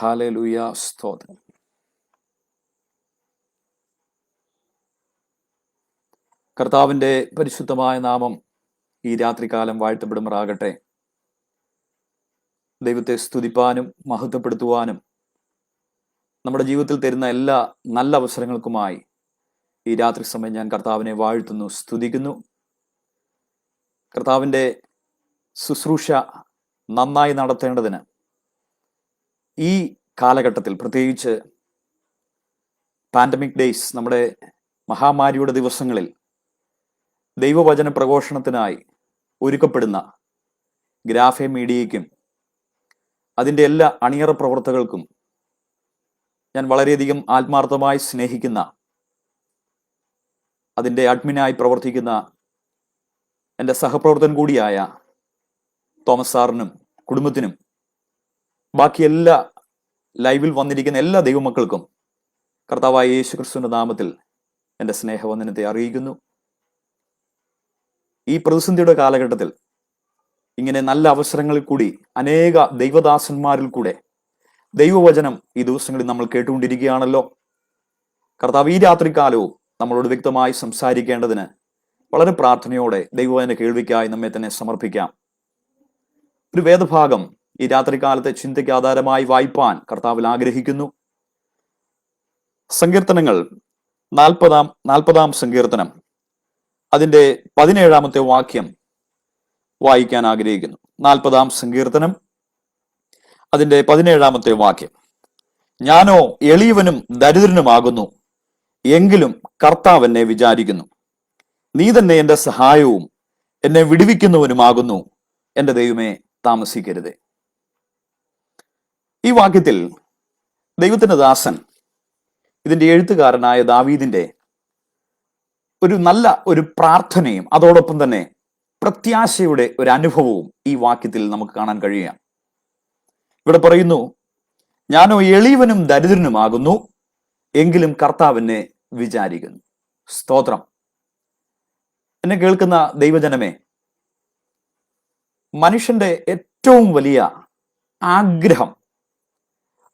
Hallelujah, സ്തോത്രം. കർത്താവിൻ്റെ പരിശുദ്ധമായ നാമം ഈ രാത്രികാലം വാഴ്ത്തപ്പെടുമാറാകട്ടെ. ദൈവത്തെ സ്തുതിപ്പാനും മഹത്വപ്പെടുത്തുവാനും നമ്മുടെ ജീവിതത്തിൽ തരുന്ന എല്ലാ നല്ല അവസരങ്ങൾക്കുമായി ഈ രാത്രി സമയം ഞാൻ കർത്താവിനെ വാഴ്ത്തുന്നു, സ്തുതിക്കുന്നു. കർത്താവിൻ്റെ ശുശ്രൂഷ നന്നായി നടത്തേണ്ടതിന് ഈ കാലഘട്ടത്തിൽ, പ്രത്യേകിച്ച് പാൻഡമിക് ഡേയ്സ്, നമ്മുടെ മഹാമാരിയുടെ ദിവസങ്ങളിൽ ദൈവവചന പ്രഘോഷണത്തിനായി ഒരുക്കപ്പെടുന്ന ഗ്രാഫെ മീഡിയയ്ക്കും അതിൻ്റെ എല്ലാ അണിയറ പ്രവർത്തകർക്കും ഞാൻ വളരെയധികം ആത്മാർത്ഥമായി സ്നേഹിക്കുന്ന, അതിൻ്റെ അഡ്മിനായി പ്രവർത്തിക്കുന്ന എൻ്റെ സഹപ്രവർത്തകൻ കൂടിയായ തോമസ് സാറിനും കുടുംബത്തിനും ബാക്കി എല്ലാ ലൈവിൽ വന്നിരിക്കുന്ന എല്ലാ ദൈവമക്കൾക്കും കർത്താവായ യേശു ക്രിസ്തുവിൻ്റെ നാമത്തിൽ എൻ്റെ സ്നേഹവന്ദനത്തെ അറിയിക്കുന്നു. ഈ പ്രതിസന്ധിയുടെ കാലഘട്ടത്തിൽ ഇങ്ങനെ നല്ല അവസരങ്ങളിൽ കൂടി അനേക ദൈവദാസന്മാരിൽ കൂടെ ദൈവവചനം ഈ ദിവസങ്ങളിൽ നമ്മൾ കേട്ടുകൊണ്ടിരിക്കുകയാണല്ലോ. കർത്താവ് ഈ രാത്രികാലവും നമ്മളോട് വ്യക്തമായി സംസാരിക്കേണ്ടതിന് വളരെ പ്രാർത്ഥനയോടെ ദൈവവചന കേൾവിക്കായി നമ്മെ തന്നെ സമർപ്പിക്കാം. ഒരു വേദഭാഗം ഈ രാത്രികാലത്തെ ചിന്തയ്ക്ക് ആധാരമായി വായിപ്പാൻ കർത്താവിൽ ആഗ്രഹിക്കുന്നു. സങ്കീർത്തനങ്ങൾ 40-ാം സങ്കീർത്തനം, അതിൻ്റെ 17-ാമത്തെ വാക്യം വായിക്കാൻ ആഗ്രഹിക്കുന്നു. 40-ാം സങ്കീർത്തനം, അതിൻ്റെ 17-ാമത്തെ വാക്യം. ഞാനോ എളിയവനും ദരിദ്രനുമാകുന്നു, എങ്കിലും കർത്താവ് എന്നെ വിചാരിക്കുന്നു. നീ തന്നെ എൻ്റെ സഹായവും എന്നെ വിടുവിക്കുന്നവനുമാകുന്നു. എൻ്റെ ദൈവമേ, താമസിക്കരുതേ. ഈ വാക്യത്തിൽ ദൈവത്തിന്റെ ദാസൻ, ഇതിന്റെ എഴുത്തുകാരനായ ദാവീദിന്റെ ഒരു നല്ല ഒരു പ്രാർത്ഥനയും അതോടൊപ്പം തന്നെ പ്രത്യാശയുടെ ഒരു അനുഭവവും ഈ വാക്യത്തിൽ നമുക്ക് കാണാൻ കഴിയുക. ഇവിടെ പറയുന്നു, ഞാനോ എളിയവനും ദരിദ്രനുമാകുന്നു, എങ്കിലും കർത്താവ് എന്നെ വിചാരിക്കുന്നു. സ്തോത്രം. എന്നെ കേൾക്കുന്ന ദൈവജനമേ, മനുഷ്യന്റെ ഏറ്റവും വലിയ ആഗ്രഹം,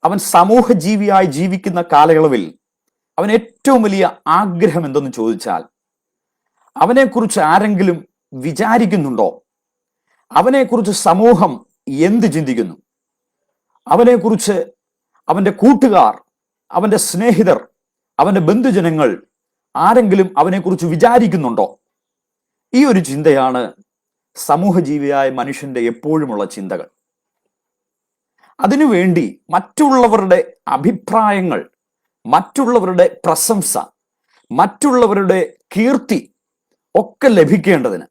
അവൻ സമൂഹ ജീവിയായി ജീവിക്കുന്ന കാലയളവിൽ അവൻ ഏറ്റവും വലിയ ആഗ്രഹം എന്തെന്ന് ചോദിച്ചാൽ, അവനെക്കുറിച്ച് ആരെങ്കിലും വിചാരിക്കുന്നുണ്ടോ? അവനെക്കുറിച്ച് സമൂഹം എന്ത് ചിന്തിക്കുന്നു? അവനെക്കുറിച്ച് അവൻ്റെ കൂട്ടുകാർ, അവൻ്റെ സ്നേഹിതർ, അവൻ്റെ ബന്ധുജനങ്ങൾ ആരെങ്കിലും അവനെക്കുറിച്ച് വിചാരിക്കുന്നുണ്ടോ? ഈ ഒരു ചിന്തയാണ് സമൂഹ ജീവിയായ മനുഷ്യന്റെ എപ്പോഴുമുള്ള ചിന്തകൾ. അതിനുവേണ്ടി മറ്റുള്ളവരുടെ അഭിപ്രായങ്ങൾ, മറ്റുള്ളവരുടെ പ്രശംസ, മറ്റുള്ളവരുടെ കീർത്തി ഒക്കെ ലഭിക്കേണ്ടതിന്,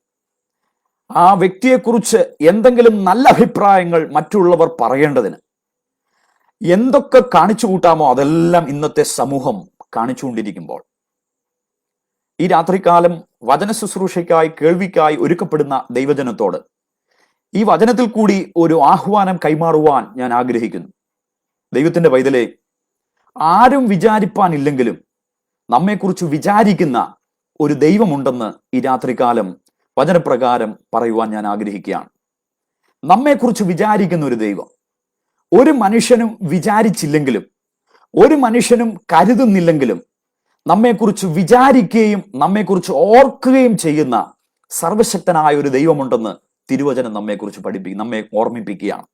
ആ വ്യക്തിയെക്കുറിച്ച് എന്തെങ്കിലും നല്ല അഭിപ്രായങ്ങൾ മറ്റുള്ളവർ പറയേണ്ടതിന് എന്തൊക്കെ കാണിച്ചു കൂട്ടാമോ അതെല്ലാം ഇന്നത്തെ സമൂഹം കാണിച്ചുകൊണ്ടിരിക്കുമ്പോൾ, ഈ രാത്രികാലം വചന ശുശ്രൂഷയ്ക്കായി, കേൾവിക്കായി ഒരുക്കപ്പെടുന്ന ദൈവജനത്തോട് ഈ വചനത്തിൽ കൂടി ഒരു ആഹ്വാനം കൈമാറുവാൻ ഞാൻ ആഗ്രഹിക്കുന്നു. ദൈവത്തിന്റെ പൈതലേ, ആരും വിചാരിപ്പാനില്ലെങ്കിലും നമ്മെക്കുറിച്ച് വിചാരിക്കുന്ന ഒരു ദൈവമുണ്ടെന്ന് ഈ രാത്രികാലം വചനപ്രകാരം പറയുവാൻ ഞാൻ ആഗ്രഹിക്കുകയാണ്. നമ്മെക്കുറിച്ച് വിചാരിക്കുന്ന ഒരു ദൈവം. ഒരു മനുഷ്യനും വിചാരിച്ചില്ലെങ്കിലും, ഒരു മനുഷ്യനും കരുതുന്നില്ലെങ്കിലും നമ്മെക്കുറിച്ച് വിചാരിക്കുകയും നമ്മെക്കുറിച്ച് ഓർക്കുകയും ചെയ്യുന്ന സർവശക്തനായ ഒരു ദൈവമുണ്ടെന്ന് തിരുവചനം നമ്മെ ഓർമ്മിപ്പിക്കുകയാണ്.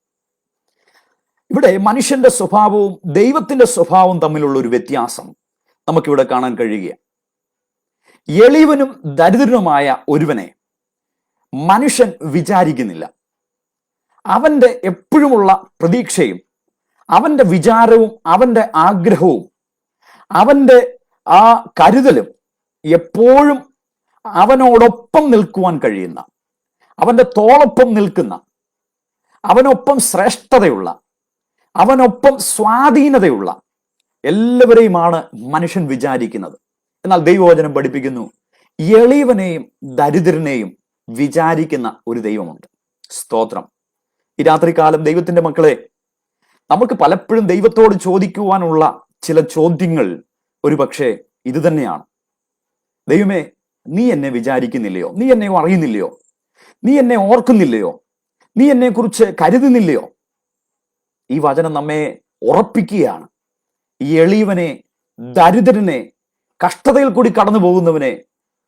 ഇവിടെ മനുഷ്യന്റെ സ്വഭാവവും ദൈവത്തിന്റെ സ്വഭാവവും തമ്മിലുള്ള ഒരു വ്യത്യാസം നമുക്കിവിടെ കാണാൻ കഴിയുകയാണ്. എളിയവനും ദരിദ്രനുമായ ഒരുവനെ മനുഷ്യൻ വിചാരിക്കുന്നില്ല. അവന്റെ എപ്പോഴുമുള്ള പ്രതീക്ഷയും അവന്റെ വിചാരവും അവന്റെ ആഗ്രഹവും അവന്റെ ആ കരുതലും എപ്പോഴും അവനോടൊപ്പം നിൽക്കുവാൻ കഴിയുന്ന, അവന്റെ തോളൊപ്പം നിൽക്കുന്ന, അവനൊപ്പം ശ്രേഷ്ഠതയുള്ള, അവനൊപ്പം സ്വാധീനതയുള്ള എല്ലാവരെയുമാണ് മനുഷ്യൻ വിചാരിക്കുന്നത്. എന്നാൽ ദൈവവചനം പഠിപ്പിക്കുന്നു, എളിയവനെയും ദരിദ്രനെയും വിചാരിക്കുന്ന ഒരു ദൈവമുണ്ട്. സ്തോത്രം. ഈ രാത്രികാലം ദൈവത്തിന്റെ മക്കളെ, നമുക്ക് പലപ്പോഴും ദൈവത്തോട് ചോദിക്കുവാനുള്ള ചില ചോദ്യങ്ങൾ ഒരുപക്ഷെ ഇത് തന്നെയാണ്. ദൈവമേ, നീ എന്നെ വിചാരിക്കുന്നില്ലയോ? നീ എന്നെ അറിയുന്നില്ലയോ? നീ എന്നെ ഓർക്കുന്നില്ലയോ? നീ എന്നെ കുറിച്ച് കരുതുന്നില്ലയോ? ഈ വചനം നമ്മെ ഉറപ്പിക്കുകയാണ്. ഈ എളിയവനെ, ദരിദ്രനെ, കഷ്ടതയിൽ കൂടി കടന്നു പോകുന്നവനെ,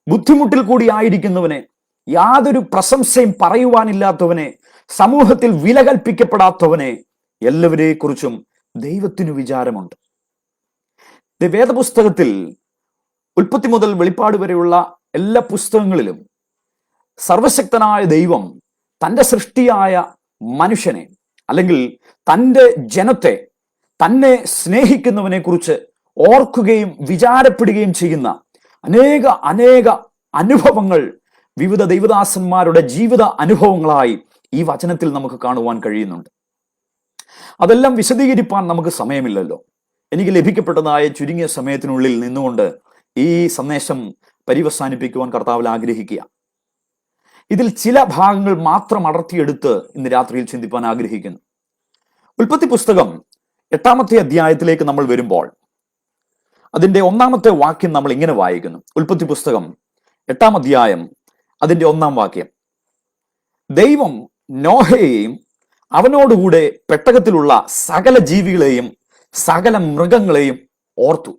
ബുദ്ധിമുട്ടിൽ കൂടി ആയിരിക്കുന്നവനെ, യാതൊരു പ്രശംസയും പറയുവാനില്ലാത്തവനെ, സമൂഹത്തിൽ വില കൽപ്പിക്കപ്പെടാത്തവനെ, എല്ലാവരെ കുറിച്ചും ദൈവത്തിനു വിചാരമുണ്ട്. വേദപുസ്തകത്തിൽ ഉൽപ്പത്തി മുതൽ വെളിപ്പാട് വരെയുള്ള എല്ലാ പുസ്തകങ്ങളിലും സർവശക്തനായ ദൈവം തൻ്റെ സൃഷ്ടിയായ മനുഷ്യനെ, അല്ലെങ്കിൽ തൻ്റെ ജനത്തെ, തന്നെ സ്നേഹിക്കുന്നവനെ കുറിച്ച് ഓർക്കുകയും വിചാരപ്പെടുകയും ചെയ്യുന്ന അനേക അനുഭവങ്ങൾ വിവിധ ദൈവദാസന്മാരുടെ ജീവിത അനുഭവങ്ങളായി ഈ വചനത്തിൽ നമുക്ക് കാണുവാൻ കഴിയുന്നുണ്ട്. അതെല്ലാം വിശദീകരിപ്പാൻ നമുക്ക് സമയമില്ലല്ലോ. എനിക്ക് ലഭിക്കപ്പെട്ടതായ ചുരുങ്ങിയ സമയത്തിനുള്ളിൽ നിന്നുകൊണ്ട് ഈ സന്ദേശം പര്യവസാനിപ്പിക്കുവാൻ കർത്താവിൽ ആഗ്രഹിക്കുക. ഇതിൽ ചില ഭാഗങ്ങൾ മാത്രം അടർത്തിയെടുത്ത് ഇന്ന് രാത്രിയിൽ ചിന്തിപ്പാൻ ആഗ്രഹിക്കുന്നു. ഉൽപ്പത്തി പുസ്തകം 8-ാമത്തെ അധ്യായത്തിലേക്ക് നമ്മൾ വരുമ്പോൾ അതിന്റെ 1-ാമത്തെ വാക്യം നമ്മൾ ഇങ്ങനെ വായിക്കുന്നു. ഉൽപ്പത്തി പുസ്തകം 8-ാം അധ്യായം അതിന്റെ 1-ാം വാക്യം: ദൈവം നോഹയെയും അവനോടുകൂടെ പെട്ടകത്തിലുള്ള സകല ജീവികളെയും സകല മൃഗങ്ങളെയും ഓർത്തു.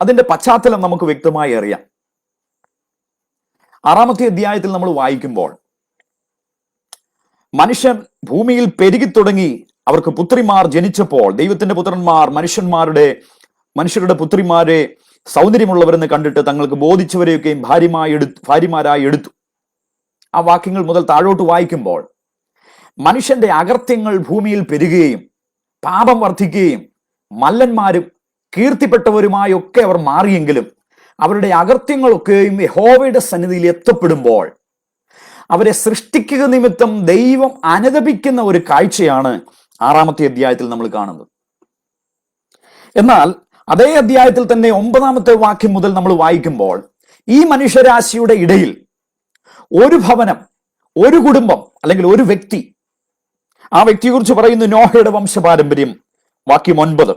അതിന്റെ പശ്ചാത്തലം നമുക്ക് വ്യക്തമായി അറിയാം. 6-ാമത്തെ അധ്യായത്തിൽ നമ്മൾ വായിക്കുമ്പോൾ മനുഷ്യൻ ഭൂമിയിൽ പെരുകി തുടങ്ങി, അവർക്ക് പുത്രിമാർ ജനിച്ചപ്പോൾ ദൈവത്തിന്റെ പുത്രന്മാർ മനുഷ്യരുടെ പുത്രിമാരെ സൗന്ദര്യമുള്ളവരെന്ന് കണ്ടിട്ട് തങ്ങൾക്ക് ബോധിച്ചവരെയൊക്കെയും ഭാര്യമാരായി എടുത്തു. ആ വാക്യങ്ങൾ മുതൽ താഴോട്ട് വായിക്കുമ്പോൾ മനുഷ്യന്റെ അകൃത്യങ്ങൾ ഭൂമിയിൽ പെരുകുകയും പാപം വർദ്ധിക്കുകയും മല്ലന്മാരും കീർത്തിപ്പെട്ടവരുമായൊക്കെ അവർ മാറിയെങ്കിലും അവരുടെ അകൃത്യങ്ങളൊക്കെയും യഹോവയുടെ സന്നിധിയിൽ എത്തപ്പെടുമ്പോൾ അവരെ സൃഷ്ടിക്കുക നിമിത്തം ദൈവം അനുതപിക്കുന്ന ഒരു കാഴ്ചയാണ് 6-ാമത്തെ അധ്യായത്തിൽ നമ്മൾ കാണുന്നത്. എന്നാൽ അതേ അധ്യായത്തിൽ തന്നെ 9-ാമത്തെ വാക്യം മുതൽ നമ്മൾ വായിക്കുമ്പോൾ ഈ മനുഷ്യരാശിയുടെ ഇടയിൽ ഒരു ഭവനം, ഒരു കുടുംബം, അല്ലെങ്കിൽ ഒരു വ്യക്തി, ആ വ്യക്തിയെ കുറിച്ച് പറയുന്നു നോഹയുടെ വംശപാരമ്പര്യം. വാക്യം 9: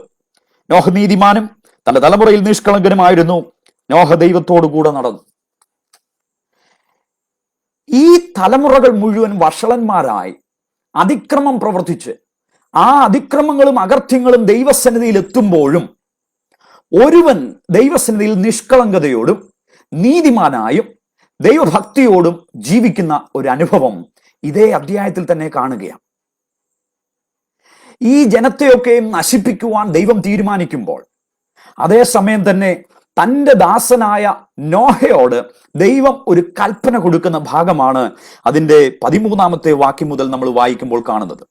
നോഹ നീതിമാനും തന്റെ തലമുറയിൽ നിഷ്കളങ്കനുമായിരുന്നു. നോഹ ദൈവത്തോടു കൂടെ നടന്നു. ഈ തലമുറകൾ മുഴുവൻ വഷളന്മാരായി അതിക്രമം പ്രവർത്തിച്ച് ആ അതിക്രമങ്ങളും അകൃത്യങ്ങളും ദൈവസന്നിധിയിൽ എത്തുമ്പോഴും ഒരുവൻ ദൈവസന്നിധിയിൽ നിഷ്കളങ്കതയോടും നീതിമാനായും ദൈവഭക്തിയോടും ജീവിക്കുന്ന ഒരു അനുഭവം ഇതേ അധ്യായത്തിൽ തന്നെ കാണുകയാണ്. ഈ ജനത്തെയൊക്കെയും നശിപ്പിക്കുവാൻ ദൈവം തീരുമാനിക്കുമ്പോൾ അതേസമയം തന്നെ തൻ്റെ ദാസനായ നോഹയോട് ദൈവം ഒരു കൽപ്പന കൊടുക്കുന്ന ഭാഗമാണ് അതിൻ്റെ 13-ാമത്തെ വാക്യം മുതൽ നമ്മൾ വായിക്കുമ്പോൾ കാണുന്നത്.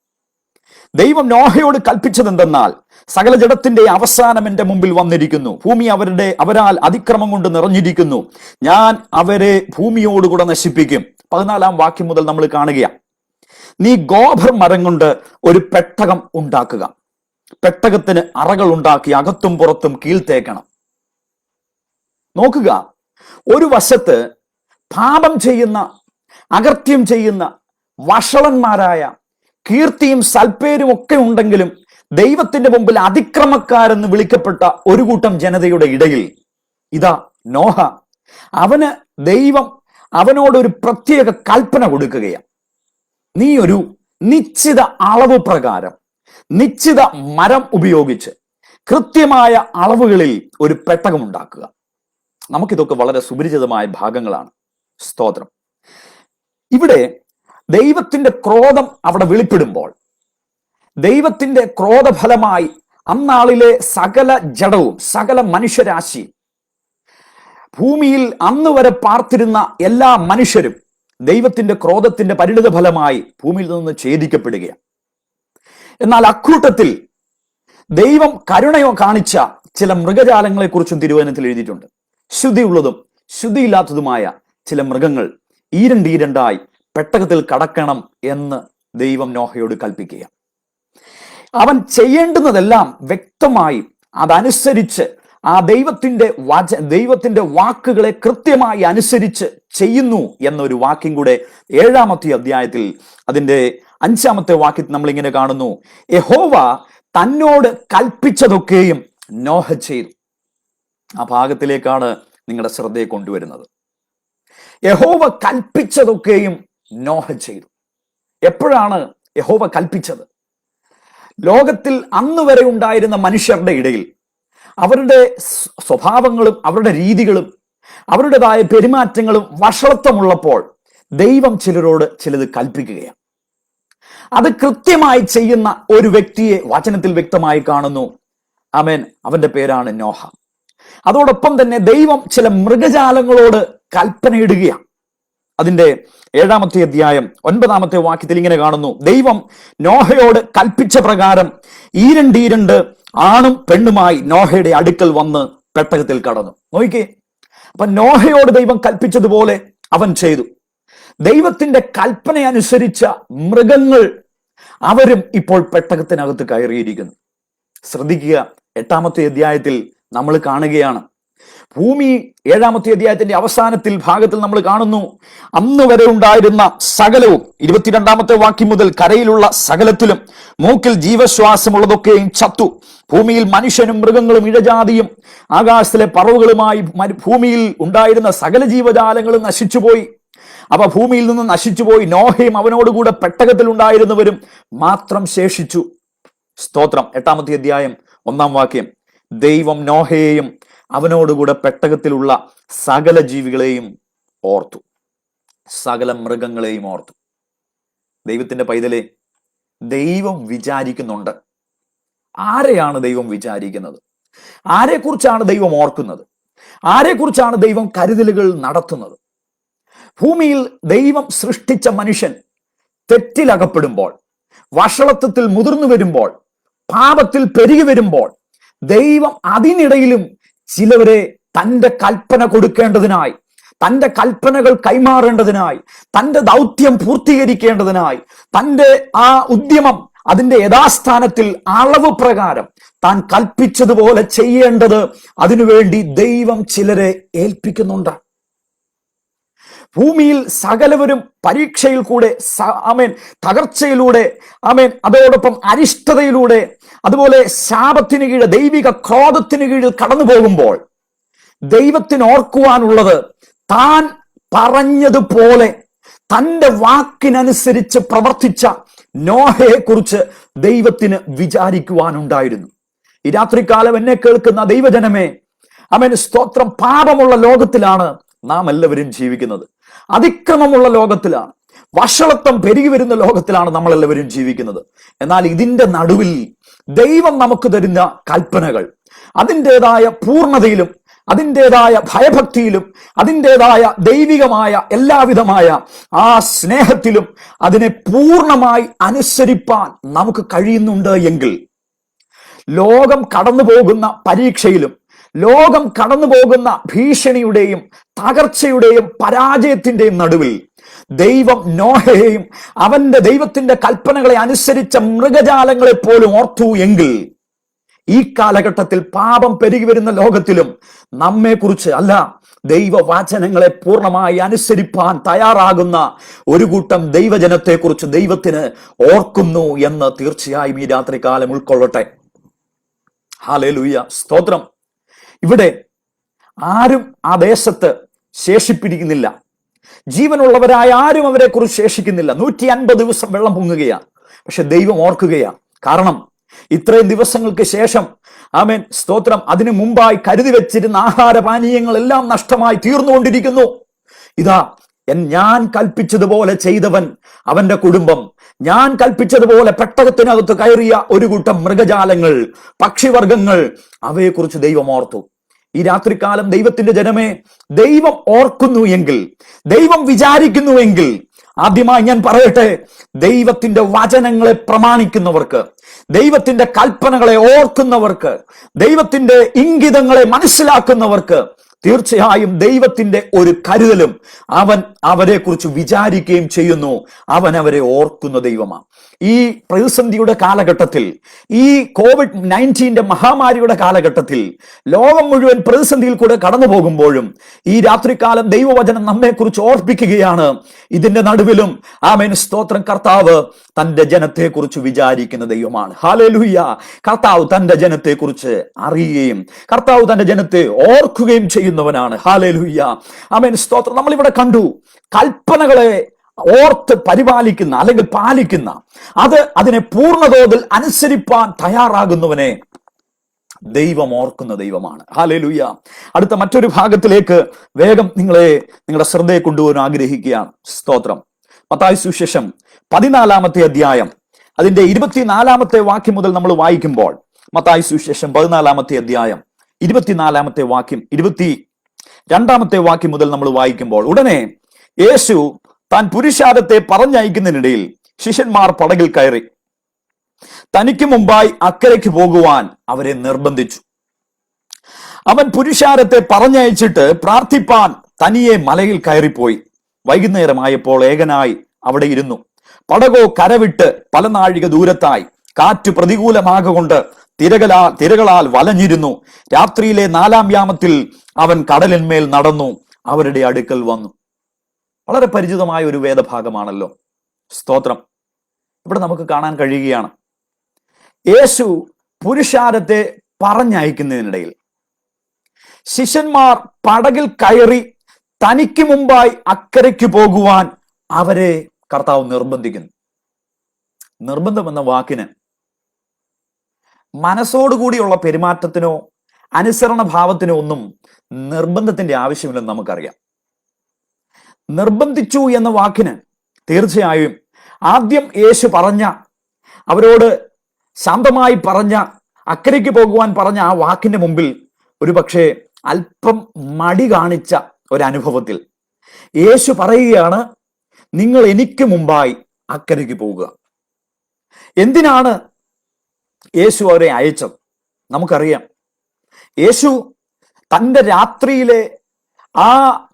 ദൈവം നോഹയോട് കൽപ്പിച്ചത് എന്തെന്നാൽ, സകല ജഡത്തിന്റെ അവസാനം എന്റെ മുമ്പിൽ വന്നിരിക്കുന്നു, ഭൂമി അവരാൽ അതിക്രമം കൊണ്ട് നിറഞ്ഞിരിക്കുന്നു, ഞാൻ അവരെ ഭൂമിയോടുകൂടെ നശിപ്പിക്കും. 14-ാം വാക്യം മുതൽ നമ്മൾ കാണുകയാണ്, നീ ഗോഭർ മരം കൊണ്ട് ഒരു പെട്ടകം ഉണ്ടാക്കുക, പെട്ടകത്തിന് അറകൾ ഉണ്ടാക്കി അകത്തും പുറത്തും കീഴ്ത്തേക്കണം. നോക്കുക, ഒരു വശത്ത് പാപം ചെയ്യുന്ന, അകൃത്യം ചെയ്യുന്ന, വഷളന്മാരായ, കീർത്തിയും സൽപ്പേരും ഒക്കെ ഉണ്ടെങ്കിലും ദൈവത്തിന്റെ മുമ്പിൽ അതിക്രമക്കാരെന്ന് വിളിക്കപ്പെട്ട ഒരു കൂട്ടം ജനതയുടെ ഇടയിൽ ഇതാ നോഹ, ദൈവം അവനോടൊരു പ്രത്യേക കൽപ്പന കൊടുക്കുകയാണ്. നീ ഒരു നിശ്ചിത അളവ് പ്രകാരം, നിശ്ചിത മരം ഉപയോഗിച്ച് കൃത്യമായ അളവുകളിൽ ഒരു പെട്ടകം ഉണ്ടാക്കുക. നമുക്കിതൊക്കെ വളരെ സുപരിചിതമായ ഭാഗങ്ങളാണ്. സ്തോത്രം. ഇവിടെ ദൈവത്തിന്റെ ക്രോധം അവിടെ വെളിപ്പെടുമ്പോൾ, ദൈവത്തിന്റെ ക്രോധഫലമായി അന്നാളിലെ സകല ജഡവും സകല മനുഷ്യരാശിയും, ഭൂമിയിൽ അന്ന് വരെ പാർത്തിരുന്ന എല്ലാ മനുഷ്യരും ദൈവത്തിന്റെ ക്രോധത്തിന്റെ പരിണിത ഫലമായി ഭൂമിയിൽ നിന്ന് ഛേദിക്കപ്പെടുകയാണ്. എന്നാൽ അക്കൂട്ടത്തിൽ ദൈവം കരുണയോ കാണിച്ച ചില മൃഗജാലങ്ങളെ കുറിച്ചും തിരുവചനത്തിൽ എഴുതിയിട്ടുണ്ട്. ശുദ്ധിയുള്ളതും ശുദ്ധിയില്ലാത്തതുമായ ചില മൃഗങ്ങൾ ഈരണ്ടായി പെട്ടകത്തിൽ കടക്കണം എന്ന് ദൈവം നോഹയോട് കൽപ്പിക്കുക. അവൻ ചെയ്യേണ്ടുന്നതെല്ലാം വ്യക്തമായി അതനുസരിച്ച് ആ ദൈവത്തിന്റെ വാക്കുകളെ കൃത്യമായി അനുസരിച്ച് ചെയ്യുന്നു എന്നൊരു വാക്യം കൂടെ 7-ാമത്തെ അധ്യായത്തിൽ അതിന്റെ 5-ാമത്തെ വാക്യത്തിൽ നമ്മൾ ഇങ്ങനെ കാണുന്നു, യഹോവ തന്നോട് കൽപ്പിച്ചതൊക്കെയും നോഹ ചെയ്തു. ആ ഭാഗത്തിലേക്കാണ് നിങ്ങളുടെ ശ്രദ്ധയെ കൊണ്ടുവരുന്നത്. യഹോവ കൽപ്പിച്ചതൊക്കെയും നോഹ ചെയ്തു. എപ്പോഴാണ് യഹോവ കൽപ്പിച്ചത്. ലോകത്തിൽ അന്ന് വരെ ഉണ്ടായിരുന്ന മനുഷ്യരുടെ ഇടയിൽ അവരുടെ സ്വഭാവങ്ങളും അവരുടെ രീതികളും അവരുടേതായ പെരുമാറ്റങ്ങളും വഷളത്വമുള്ളപ്പോൾ ദൈവം ചിലരോട് ചിലത് കൽപ്പിക്കുകയാണ്. അത് കൃത്യമായി ചെയ്യുന്ന ഒരു വ്യക്തിയെ വചനത്തിൽ വ്യക്തമായി കാണുന്നു. ആമേൻ. അവന്റെ പേരാണ് നോഹ. അതോടൊപ്പം തന്നെ ദൈവം ചില മൃഗജാലങ്ങളോട് കൽപ്പനയിടുകയാണ്. അതിന്റെ 7-ാമത്തെ അധ്യായം 9-ാമത്തെ വാക്യത്തിൽ ഇങ്ങനെ കാണുന്നു, ദൈവം നോഹയോട് കൽപ്പിച്ച പ്രകാരം ഈരണ്ട് ആണും പെണ്ണുമായി നോഹയുടെ അടുക്കൽ വന്ന് പെട്ടകത്തിൽ കടന്നു. നോക്കിക്കേ, അപ്പൊ നോഹയോട് ദൈവം കൽപ്പിച്ചതുപോലെ അവൻ ചെയ്തു. ദൈവത്തിന്റെ കൽപ്പന അനുസരിച്ച മൃഗങ്ങൾ അവരും ഇപ്പോൾ പെട്ടകത്തിനകത്ത് കയറിയിരിക്കുന്നു. ശ്രദ്ധിക്കുക, 8-ാമത്തെ അധ്യായത്തിൽ നമ്മൾ കാണുകയാണ്, ഭൂമി 7-ാമത്തെ അധ്യായത്തിന്റെ അവസാനത്തിൽ ഭാഗത്തിൽ നമ്മൾ കാണുന്നു, അന്ന് വരെ ഉണ്ടായിരുന്ന സകലവും 22-ാമത്തെ വാക്യം മുതൽ കരയിലുള്ള സകലത്തിലും മൂക്കിൽ ജീവശ്വാസമുള്ളതൊക്കെയും ചത്തു. ഭൂമിയിൽ മനുഷ്യനും മൃഗങ്ങളും ഇഴജാതിയും ആകാശത്തിലെ പറവുകളുമായി ഭൂമിയിൽ ഉണ്ടായിരുന്ന സകല ജീവജാലങ്ങളും നശിച്ചുപോയി. അവ ഭൂമിയിൽ നിന്ന് നശിച്ചുപോയി. നോഹയും അവനോടുകൂടെ പെട്ടകത്തിൽ ഉണ്ടായിരുന്നവരും മാത്രം ശേഷിച്ചു. സ്തോത്രം. 8-ാമത്തെ അധ്യായം 1-ാം വാക്യം, ദൈവം നോഹയെയും അവനോടുകൂടെ പെട്ടകത്തിലുള്ള സകല ജീവികളെയും ഓർത്തു, സകല മൃഗങ്ങളെയും ഓർത്തു. ദൈവത്തിന്റെ പൈതലെ, ദൈവം വിചാരിക്കുന്നുണ്ട്. ആരെയാണ് ദൈവം വിചാരിക്കുന്നത്? ആരെക്കുറിച്ചാണ് ദൈവം ഓർക്കുന്നത്? ആരെക്കുറിച്ചാണ് ദൈവം കരുതലുകൾ നടത്തുന്നത്? ഭൂമിയിൽ ദൈവം സൃഷ്ടിച്ച മനുഷ്യൻ തെറ്റിലകപ്പെടുമ്പോൾ, വഷളത്വത്തിൽ മുതിർന്നു വരുമ്പോൾ, പാപത്തിൽ പെരുകി വരുമ്പോൾ, ദൈവം അതിനിടയിലും ചിലവരെ തന്റെ കൽപ്പന കൊടുക്കേണ്ടതിനായി, തന്റെ കൽപ്പനകൾ കൈമാറേണ്ടതിനായി, തന്റെ ദൗത്യം പൂർത്തീകരിക്കേണ്ടതിനായി, തന്റെ ആ ഉദ്യമം അതിന്റെ യഥാസ്ഥാനത്തിൽ അളവ് പ്രകാരം താൻ കൽപ്പിച്ചതുപോലെ ചെയ്യേണ്ടത് അതിനുവേണ്ടി ദൈവം ചിലരെ ഏൽപ്പിക്കുന്നുണ്ട്. ഭൂമിയിൽ സകലവരും പരീക്ഷയിൽ കൂടെ, ആമേൻ, തകർച്ചയിലൂടെ, ആമേൻ, അതോടൊപ്പം അരിഷ്ടതയിലൂടെ, അതുപോലെ ശാപത്തിന് കീഴ്, ദൈവിക ക്രോധത്തിന് കീഴിൽ കടന്നു പോകുമ്പോൾ ദൈവത്തിന് ഓർക്കുവാനുള്ളത്, താൻ പറഞ്ഞതുപോലെ തന്റെ വാക്കിനനുസരിച്ച് പ്രവർത്തിച്ച നോഹയെ കുറിച്ച് ദൈവത്തിന് വിചാരിക്കുവാനുണ്ടായിരുന്നു. ഈ രാത്രികാലം എന്നെ കേൾക്കുന്ന ദൈവജനമേ, ആമേൻ, സ്തോത്രം. പാപമുള്ള ലോകത്തിലാണ് നാം എല്ലാവരും ജീവിക്കുന്നത്. അതിക്രമമുള്ള ലോകത്തിലാണ്, വഷളത്വം പെരുകി വരുന്ന ലോകത്തിലാണ് നമ്മൾ എല്ലാവരും ജീവിക്കുന്നത്. എന്നാൽ ഇതിന്റെ നടുവിൽ ദൈവം നമുക്ക് തരുന്ന കൽപ്പനകൾ അതിൻ്റെതായ പൂർണ്ണതയിലും അതിൻ്റെതായ ഭയഭക്തിയിലും അതിൻ്റെതായ ദൈവികമായ എല്ലാവിധമായ ആ സ്നേഹത്തിലും അതിനെ പൂർണ്ണമായി അനുസരിപ്പാൻ നമുക്ക് കഴിയുന്നുണ്ട് എങ്കിൽ, ലോകം കടന്നു പോകുന്ന പരീക്ഷയിലും ലോകം കടന്നു പോകുന്ന ഭീഷണിയുടെയും തകർച്ചയുടെയും പരാജയത്തിന്റെയും നടുവിൽ ദൈവം നോഹയെയും അവന്റെ ദൈവത്തിന്റെ കൽപ്പനകളെ അനുസരിച്ച മൃഗജാലങ്ങളെ പോലും ഓർത്തു എങ്കിൽ, ഈ കാലഘട്ടത്തിൽ പാപം പെരുകി വരുന്ന ലോകത്തിലും നമ്മെക്കുറിച്ച് അല്ല, ദൈവവചനങ്ങളെ പൂർണ്ണമായി അനുസരിപ്പാൻ തയ്യാറാകുന്ന ഒരു കൂട്ടം ദൈവജനത്തെക്കുറിച്ച് ദൈവത്തിന് ഓർക്കുന്നു എന്ന് തീർച്ചയായും ഈ രാത്രികാലം ഉൾക്കൊള്ളട്ടെ. ഹല്ലേലൂയ, സ്തോത്രം. ഇവിടെ ആരും ആ ദേശത്ത് ശേഷിപ്പിരിക്കുന്നില്ല. ജീവനുള്ളവരായ ആരും അവരെ കുറിച്ച് ശേഷിക്കുന്നില്ല. 150 ദിവസം വെള്ളം പൊങ്ങുകയാണ്. പക്ഷെ ദൈവം ഓർക്കുകയാണ്. കാരണം ഇത്രയും ദിവസങ്ങൾക്ക് ശേഷം, ആമേൻ, സ്തോത്രം, അതിനു മുമ്പായി കരുതി വെച്ചിരുന്ന ആഹാരപാനീയങ്ങളെല്ലാം നഷ്ടമായി തീർന്നുകൊണ്ടിരിക്കുന്നു. ഇതാ, ഞാൻ കൽപ്പിച്ചതുപോലെ ചെയ്തവൻ, അവന്റെ കുടുംബം, ഞാൻ കൽപ്പിച്ചതുപോലെ പെട്ടകത്തിനകത്ത് കയറിയ ഒരു കൂട്ടം മൃഗജാലങ്ങൾ, പക്ഷിവർഗങ്ങൾ, അവയെക്കുറിച്ച് ദൈവം ഓർത്തു. ഈ രാത്രികാലം ദൈവത്തിന്റെ ജനമേ, ദൈവം ഓർക്കുന്നു എങ്കിൽ, ദൈവം വിചാരിക്കുന്നുവെങ്കിൽ, ആദ്യമായി ഞാൻ പറയട്ടെ, ദൈവത്തിന്റെ വചനങ്ങളെ പ്രമാണിക്കുന്നവർക്ക്, ദൈവത്തിന്റെ കൽപ്പനകളെ ഓർക്കുന്നവർക്ക്, ദൈവത്തിന്റെ ഇംഗിതങ്ങളെ മനസ്സിലാക്കുന്നവർക്ക് തീർച്ചയായും ദൈവത്തിന്റെ ഒരു കരുതലും അവൻ അവരെ കുറിച്ച് വിചാരിക്കുകയും ചെയ്യുന്നു. അവൻ അവരെ ഓർക്കുന്ന ദൈവമാണ്. ഈ പ്രതിസന്ധിയുടെ കാലഘട്ടത്തിൽ, ഈ COVID-19 മഹാമാരിയുടെ കാലഘട്ടത്തിൽ ലോകം മുഴുവൻ പ്രതിസന്ധിയിൽ കൂടെ കടന്നു പോകുമ്പോഴും ഈ രാത്രികാലം ദൈവവചനം നമ്മെക്കുറിച്ച് ഓർപ്പിക്കുകയാണ്. ഇതിന്റെ നടുവിലും, ആമേൻ, സ്തോത്രം, കർത്താവ് തന്റെ ജനത്തെക്കുറിച്ച് വിചാരിക്കുന്ന ദൈവമാണ്. ഹല്ലേലൂയ. കർത്താവ് തന്റെ ജനത്തെക്കുറിച്ച് അറിയുകയും കർത്താവ് തന്റെ ജനത്തെ ഓർക്കുകയും ചെയ്യുന്നവനാണ്. ഹല്ലേലൂയ, ആമേൻ, സ്തോത്രം. നമ്മളിവിടെ കണ്ടു, കൽപ്പനകളെ ഓർത്ത് പരിപാലിക്കുന്ന അല്ലെങ്കിൽ പാലിക്കുന്ന, അതിനെ പൂർണ്ണതോതിൽ അനുസരിപ്പാൻ തയ്യാറാകുന്നവനെ ദൈവം ഓർക്കുന്ന ദൈവമാണ്. ഹല്ലേലൂയ. അടുത്ത മറ്റൊരു ഭാഗത്തിലേക്ക് വേഗം നിങ്ങളുടെ ശ്രദ്ധയെ കൊണ്ടുപോകാൻ ആഗ്രഹിക്കുകയാണ്. സ്തോത്രം. മത്തായി സുവിശേഷം 14 അധ്യായം അതിന്റെ 24 വാക്യം മുതൽ നമ്മൾ വായിക്കുമ്പോൾ, മത്തായി സുവിശേഷം 14 അധ്യായം 24 വാക്യം 22 വാക്യം മുതൽ നമ്മൾ വായിക്കുമ്പോൾ, ഉടനെ യേശു താൻ പുരുഷാരത്തെ പറഞ്ഞയക്കുന്നതിനിടയിൽ ശിഷ്യന്മാർ പടകിൽ കയറി തനിക്ക് മുമ്പായി അക്കരയ്ക്ക് പോകുവാൻ അവരെ നിർബന്ധിച്ചു. അവൻ പുരുഷാരത്തെ പറഞ്ഞയച്ചിട്ട് പ്രാർത്ഥിപ്പാൻ തനിയെ മലയിൽ കയറിപ്പോയി. വൈകുന്നേരമായപ്പോൾ ഏകനായി അവിടെ ഇരുന്നു. പടകോ കരവിട്ട് പല നാഴിക ദൂരത്തായി. കാറ്റ് പ്രതികൂലമാകൊണ്ട് തിരകളാൽ വലഞ്ഞിരുന്നു. രാത്രിയിലെ 4-ാം യാമത്തിൽ അവൻ കടലിന്മേൽ നടന്നു അവരുടെ അടുക്കൽ വന്നു. വളരെ പരിചിതമായ ഒരു വേദഭാഗമാണല്ലോ. സ്തോത്രം. ഇവിടെ നമുക്ക് കാണാൻ കഴിയുകയാണ്, യേശു പുരുഷാരത്തെ പറഞ്ഞയക്കുന്നതിനിടയിൽ ശിഷ്യന്മാർ പടകിൽ കയറി തനിക്ക് മുമ്പായി അക്കരയ്ക്ക് പോകുവാൻ അവരെ കർത്താവ് നിർബന്ധിക്കുന്നു. നിർബന്ധം എന്ന വാക്കിന് മനസ്സോടുകൂടിയുള്ള പെരുമാറ്റത്തിനോ അനുസരണ ഭാവത്തിനോ ഒന്നും നിർബന്ധത്തിന്റെ ആവശ്യമില്ലെന്ന് നമുക്കറിയാം. നിർബന്ധിച്ചു എന്ന വാക്കിന് തീർച്ചയായും ആദ്യം യേശു അവരോട് ശാന്തമായി അക്കരയ്ക്ക് പോകുവാൻ പറഞ്ഞ ആ വാക്കിന്റെ മുമ്പിൽ ഒരു പക്ഷേ അല്പം മടി കാണിച്ച ഒരനുഭവത്തിൽ യേശു പറയുകയാണ്, നിങ്ങൾ എനിക്ക് മുമ്പായി അക്കരയ്ക്ക് പോകുക. എന്തിനാണ് യേശു അവരെ അയച്ചത്? നമുക്കറിയാം, യേശു തൻ്റെ രാത്രിയിലെ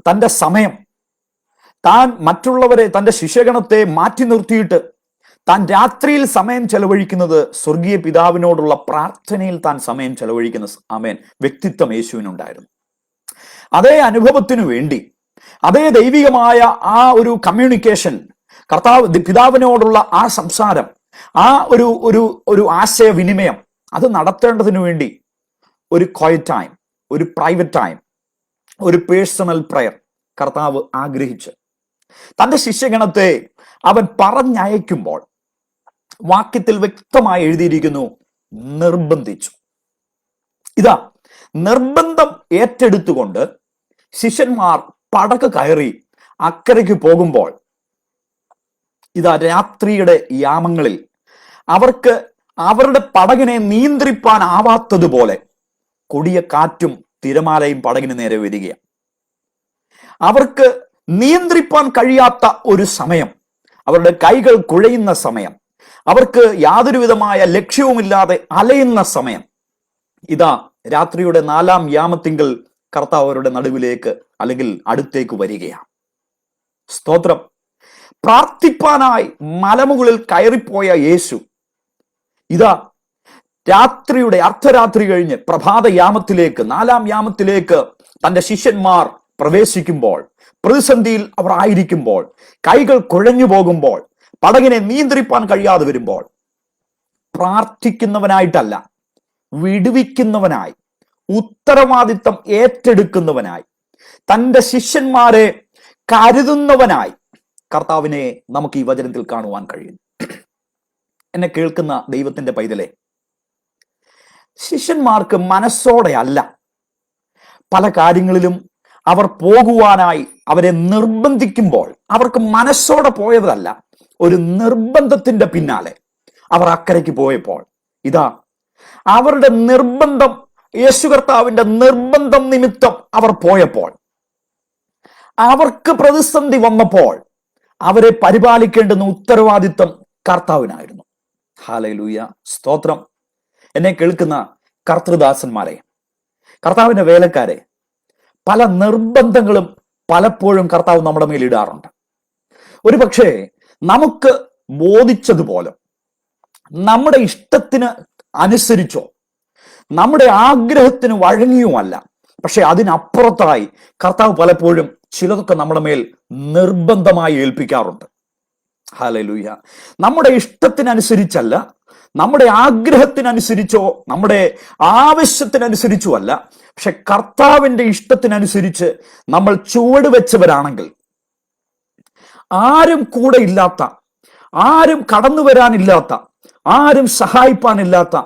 തൻ്റെ സമയം താൻ മറ്റുള്ളവരെ, തൻ്റെ ശിഷ്യഗണത്തെ മാറ്റി നിർത്തിയിട്ട് താൻ രാത്രിയിൽ സമയം ചെലവഴിക്കുന്നത് സ്വർഗീയ പിതാവിനോടുള്ള പ്രാർത്ഥനയിൽ താൻ സമയം ചെലവഴിക്കുന്ന വ്യക്തിത്വം യേശുവിനുണ്ടായിരുന്നു. അതേ അനുഭവത്തിനു വേണ്ടി, അതേ ദൈവികമായ ആ ഒരു കമ്മ്യൂണിക്കേഷൻ, പിതാവിനോടുള്ള ആ സംസാരം, ആ ഒരു ആശയവിനിമയം, അത് നടത്തേണ്ടതിനു വേണ്ടി ഒരു ക്വയറ്റ് ടൈം, ഒരു പ്രൈവറ്റ് ടൈം, ഒരു പേഴ്സണൽ പ്രയർ കർത്താവ് ആഗ്രഹിച്ച് തന്റെ ശിഷ്യഗണത്തെ അവൻ പറഞ്ഞയക്കുമ്പോൾ വാക്യത്തിൽ വ്യക്തമായി എഴുതിയിരിക്കുന്നു, നിർബന്ധിച്ചു. ഇതാ, നിർബന്ധം ഏറ്റെടുത്തുകൊണ്ട് ശിഷ്യന്മാർ പടക് കയറി അക്കരയ്ക്ക് പോകുമ്പോൾ, ഇതാ രാത്രിയുടെ യാമങ്ങളിൽ അവർക്ക് അവരുടെ പടകിനെ നിയന്ത്രിപ്പാനാവാത്തതുപോലെ കൊടിയ കാറ്റും തിരമാലയും പടകിന് നേരെ വരികയാണ്. അവർക്ക് നിയന്ത്രിപ്പാൻ കഴിയാത്ത ഒരു സമയം, അവരുടെ കൈകൾ കുഴയുന്ന സമയം, അവർക്ക് യാതൊരു വിധമായ ലക്ഷ്യവുമില്ലാതെ അലയുന്ന സമയം. ഇതാ രാത്രിയുടെ 4-ാം യാമത്തിങ്കൽ കർത്താവ് അവരുടെ നടുവിലേക്ക് അല്ലെങ്കിൽ അടുത്തേക്ക് വരികയാണ്. സ്തോത്രം. പ്രാർത്ഥിപ്പാനായി മലമുകളിൽ കയറിപ്പോയ യേശു ഇതാ രാത്രിയുടെ അർദ്ധരാത്രി കഴിഞ്ഞ് പ്രഭാതയാമത്തിലേക്ക്, 4-ാം യാമത്തിലേക്ക് തന്റെ ശിഷ്യന്മാർ പ്രവേശിക്കുമ്പോൾ, പ്രതിസന്ധിയിൽ അവർ ആയിരിക്കുമ്പോൾ, കൈകൾ കുഴഞ്ഞു പോകുമ്പോൾ, പടകിനെ നിയന്ത്രിപ്പാൻ കഴിയാതെ വരുമ്പോൾ, പ്രാർത്ഥിക്കുന്നവനായിട്ടല്ല, വിടുവിക്കുന്നവനായി, ഉത്തരവാദിത്തം ഏറ്റെടുക്കുന്നവനായി, തന്റെ ശിഷ്യന്മാരെ കരുതുന്നവനായി കർത്താവിനെ നമുക്ക് ഈ വചനത്തിൽ കാണുവാൻ കഴിയും. എന്നെ കേൾക്കുന്ന ദൈവത്തിന്റെ പൈതലേ, ശിഷ്യന്മാർക്ക് മനസ്സോടെ അല്ല പല കാര്യങ്ങളിലും അവർ പോകുവാനായി അവരെ നിർബന്ധിക്കുമ്പോൾ അവർക്ക് മനസ്സോടെ പോയതല്ല, ഒരു നിർബന്ധത്തിന്റെ പിന്നാലെ അവർ അക്കരയ്ക്ക് പോയപ്പോൾ ഇതാ അവരുടെ നിർബന്ധം, യേശു കർത്താവിന്റെ നിർബന്ധം നിമിത്തം അവർ പോയപ്പോൾ, അവർക്ക് പ്രതിസന്ധി വന്നപ്പോൾ അവരെ പരിപാലിക്കേണ്ടുന്ന ഉത്തരവാദിത്വം കർത്താവിനായിരുന്നു. ഹല്ലേലൂയ, സ്തോത്രം. എന്നെ കേൾക്കുന്ന കർത്തൃദാസന്മാരെ, കർത്താവിന്റെ വേലക്കാരെ, പല നിർബന്ധങ്ങളും പലപ്പോഴും കർത്താവ് നമ്മുടെ മേൽ ഇടാറുണ്ട്. ഒരു പക്ഷേ നമുക്ക് ബോധിച്ചതുപോലെ നമ്മുടെ ഇഷ്ടത്തിന് അനുസരിച്ചോ നമ്മുടെ ആഗ്രഹത്തിന് വഴങ്ങിയുമല്ല, പക്ഷെ അതിനപ്പുറത്തായി കർത്താവ് പലപ്പോഴും ചിലതൊക്കെ നമ്മുടെ മേൽ നിർബന്ധമായി ഏൽപ്പിക്കാറുണ്ട്. ഹല്ലേലൂയ. നമ്മുടെ ഇഷ്ടത്തിനനുസരിച്ചല്ല, നമ്മുടെ ആഗ്രഹത്തിനനുസരിച്ചോ നമ്മുടെ ആവശ്യത്തിനനുസരിച്ചോ അല്ല, പക്ഷെ കർത്താവിന്റെ ഇഷ്ടത്തിനനുസരിച്ച് നമ്മൾ ചുവട് വെച്ചവരാണെങ്കിൽ, ആരും കൂടെ ഇല്ലാത്ത, ആരും കടന്നു വരാനില്ലാത്ത, ആരും സഹായിപ്പാനില്ലാത്ത